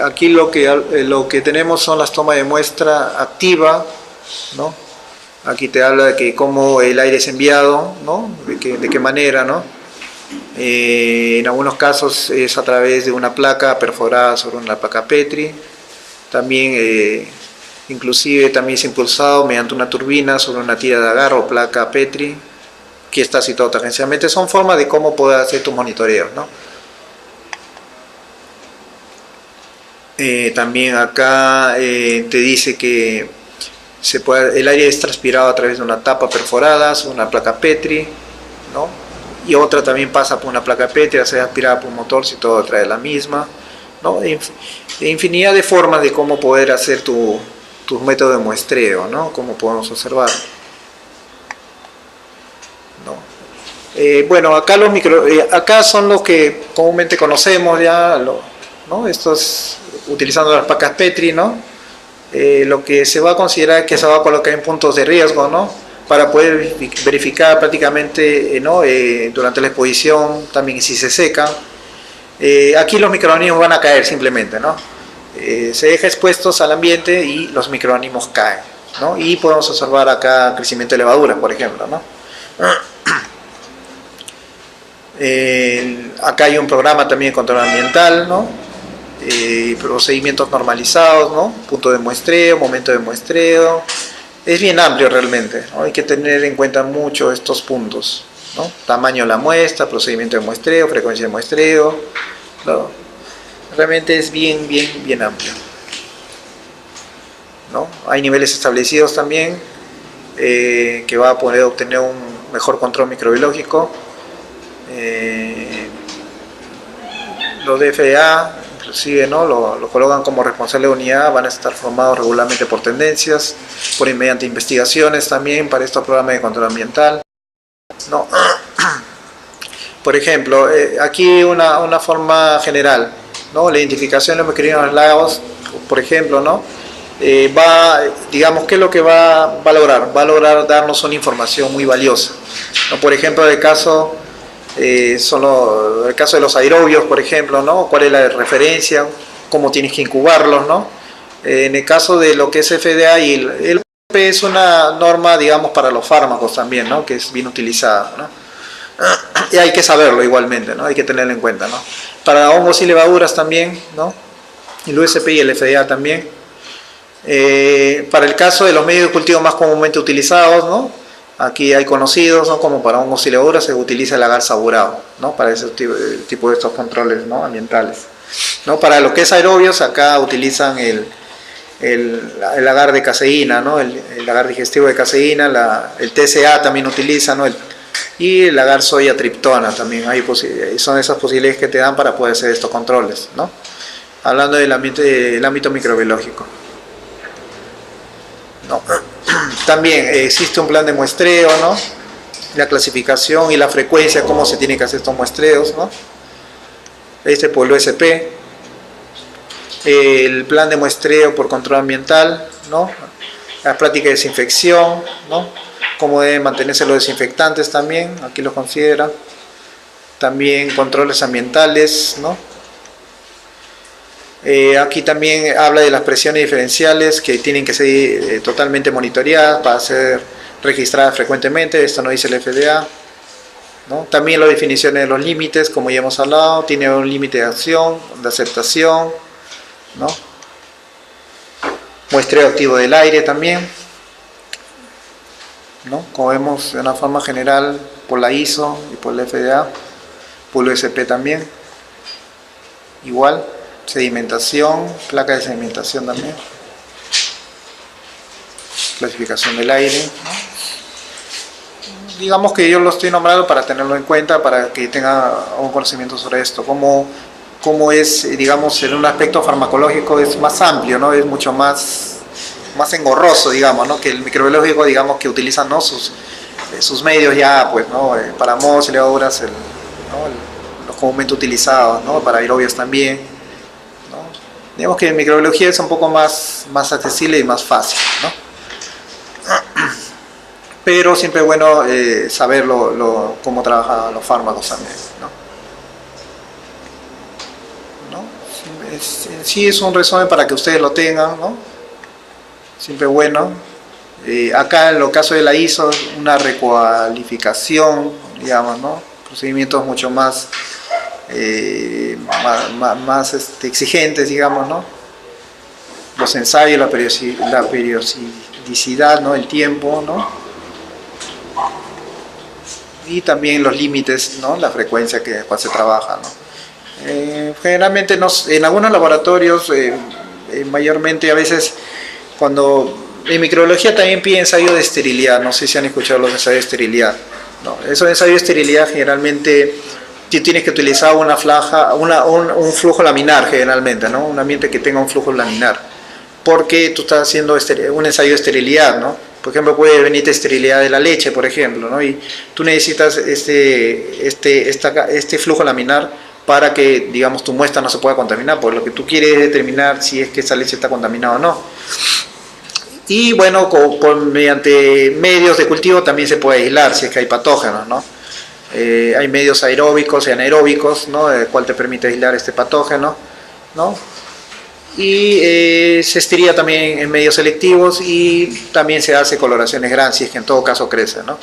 Aquí lo que tenemos son las tomas de muestra activa, ¿no? Aquí te habla de que cómo el aire es enviado, ¿no? De qué manera, ¿no? En algunos casos es a través de una placa perforada sobre una placa Petri. También inclusive también es impulsado mediante una turbina sobre una tira de agarre o placa Petri que está situado tangencialmente. Son formas de cómo poder hacer tus monitoreos, ¿no? También acá te dice que el aire es transpirado a través de una tapa perforada sobre una placa Petri, ¿no? y otra también pasa por una placa Petri, a ser aspirada por un motor si todo trae la misma, ¿no? Infinidad de formas de cómo poder hacer tu método de muestreo, ¿no? Como podemos observar, ¿no? Bueno, acá acá son los que comúnmente conocemos ya, ¿no? Estos utilizando las placas Petri, ¿no? Lo que se va a considerar es que se va a colocar en puntos de riesgo, ¿no? Para poder verificar prácticamente, ¿no? Durante la exposición también si se secan. Aquí los microorganismos van a caer simplemente, ¿no? Se deja expuestos al ambiente y los microorganismos caen, ¿no? Y podemos observar acá crecimiento de levaduras, por ejemplo, ¿no? Acá hay un programa también de control ambiental, ¿no? Procedimientos normalizados, ¿no? Punto de muestreo, momento de muestreo. Es bien amplio realmente, ¿no? Hay que tener en cuenta mucho estos puntos, ¿no? Tamaño de la muestra, procedimiento de muestreo, frecuencia de muestreo, ¿no? Realmente es bien amplio, ¿no? Hay niveles establecidos también que va a poder obtener un mejor control microbiológico. Los de FDA inclusive, ¿no? Lo colocan como responsable de unidad, van a estar formados regularmente por tendencias, mediante investigaciones también para estos programas de control ambiental, ¿no? Por ejemplo, aquí una forma general, ¿no? La identificación de los microorganismos lagos, por ejemplo, ¿no? Digamos, ¿qué es lo que va a lograr? Va a lograr darnos una información muy valiosa, ¿no? Por ejemplo, el caso de los aerobios, por ejemplo, ¿no? ¿Cuál es la referencia? ¿Cómo tienes que incubarlos, ¿no? En el caso de lo que es FDA, y el PP es una norma, digamos, para los fármacos también, ¿no? Que es bien utilizada, ¿no? Y hay que saberlo igualmente, ¿no? Hay que tenerlo en cuenta, ¿no? Para hongos y levaduras también, ¿no? El USP y el FDA también. Para el caso de los medios de cultivo más comúnmente utilizados, ¿no? Aquí hay conocidos, ¿no? Como para hongos y levaduras se utiliza el agar saburado, ¿no? Para ese tipo de estos controles, ¿no? Ambientales, ¿no? Para lo que es aerobios, acá utilizan el agar de caseína, ¿no? El agar digestivo de caseína, el TCA también utiliza, ¿no? Y el agar soya triptona también. Son esas posibilidades que te dan para poder hacer estos controles, ¿no? Hablando del ámbito microbiológico, ¿no? También existe un plan de muestreo, ¿no? La clasificación y la frecuencia, cómo se tienen que hacer estos muestreos, ¿no? Por el USP. El plan de muestreo por control ambiental, ¿no? La práctica de desinfección, ¿no? Cómo deben mantenerse los desinfectantes también, aquí lo considera. También controles ambientales, ¿no? Aquí también habla de las presiones diferenciales que tienen que ser totalmente monitoreadas para ser registradas frecuentemente. Esto nos dice el FDA, ¿no? También las definiciones de los límites, como ya hemos hablado, tiene un límite de acción, de aceptación, ¿no? Muestreo activo del aire también, ¿no? Como vemos de una forma general por la ISO y por la FDA, por el USP también, igual. Sedimentación, placa de sedimentación también, clasificación del aire, ¿no? Digamos que yo lo estoy nombrando para tenerlo en cuenta, para que tenga un conocimiento sobre esto, cómo es, digamos, en un aspecto farmacológico es más amplio, ¿no? Es mucho más engorroso, digamos, ¿no? Que el microbiológico, digamos, que utilizan, ¿no? sus medios ya, pues, ¿no? Para mohos y levaduras, los comúnmente utilizados, ¿no? Para aerobios también. Digamos que en microbiología es un poco más accesible y más fácil, ¿no? Pero siempre es bueno saber cómo trabajan los fármacos también, ¿no? Sí es un resumen para que ustedes lo tengan, ¿no? Siempre bueno. Acá en el caso de la ISO, una recualificación, digamos, ¿no? Procedimientos mucho más exigentes, digamos, ¿no? Los ensayos, la periodicidad, ¿no? El tiempo, ¿no? Y también los límites, ¿no? La frecuencia cual se trabaja, ¿no? Generalmente en algunos laboratorios, mayormente a veces cuando en microbiología también piden ensayo de esterilidad, no sé si han escuchado los ensayos de esterilidad, ¿no? Eso de ensayo de esterilidad generalmente tienes que utilizar una un flujo laminar generalmente, ¿no? Un ambiente que tenga un flujo laminar, porque tú estás haciendo un ensayo de esterilidad, ¿no? Por ejemplo, puede venirte esterilidad de la leche, por ejemplo, ¿no? Y tú necesitas este flujo laminar para que, digamos, tu muestra no se pueda contaminar, porque lo que tú quieres es determinar si es que esa leche está contaminada o no. Y bueno, mediante medios de cultivo también se puede aislar si es que hay patógenos, ¿no? Hay medios aeróbicos y anaeróbicos, ¿no? El cual te permite aislar este patógeno, ¿no? Y se estiría también en medios selectivos y también se hace coloraciones gran si es que en todo caso crece, ¿no?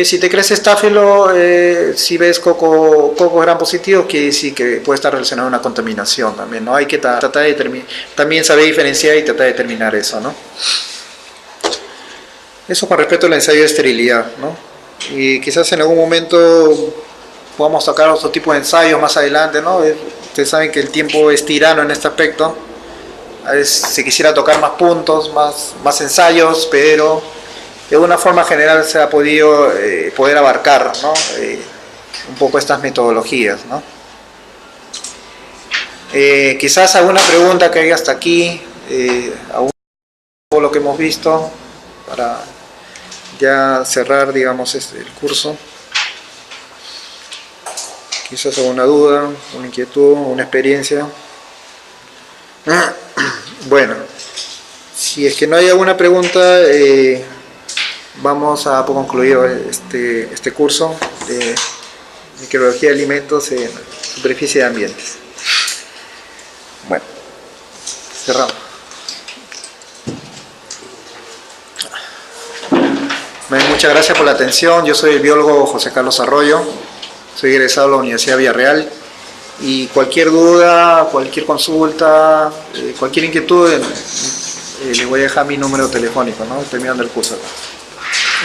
Si te crece estáfilo, si ves coco gran positivo, quiere decir que puede estar relacionado a una contaminación también, ¿no? Hay que tratar de también saber diferenciar y tratar de determinar eso, ¿no? Eso con respecto al ensayo de esterilidad, ¿no? Y quizás en algún momento podamos tocar otro tipo de ensayos más adelante, ¿no? Ustedes saben que el tiempo es tirano en este aspecto. A veces se quisiera tocar más puntos, más ensayos, pero de una forma general se ha podido poder abarcar, ¿no? Un poco estas metodologías, ¿no? Quizás alguna pregunta que haya hasta aquí, aún todo lo que hemos visto, para ya cerrar, digamos, el curso. Quizás alguna duda, una inquietud, una experiencia. Bueno, si es que no hay alguna pregunta, vamos a concluir este curso de microbiología de alimentos en superficie de ambientes. Bueno, cerramos. Muchas gracias por la atención. Yo soy el biólogo José Carlos Arroyo, soy egresado de la Universidad Villarreal, y cualquier duda, cualquier consulta, cualquier inquietud, les voy a dejar mi número telefónico, ¿no? Terminando el curso.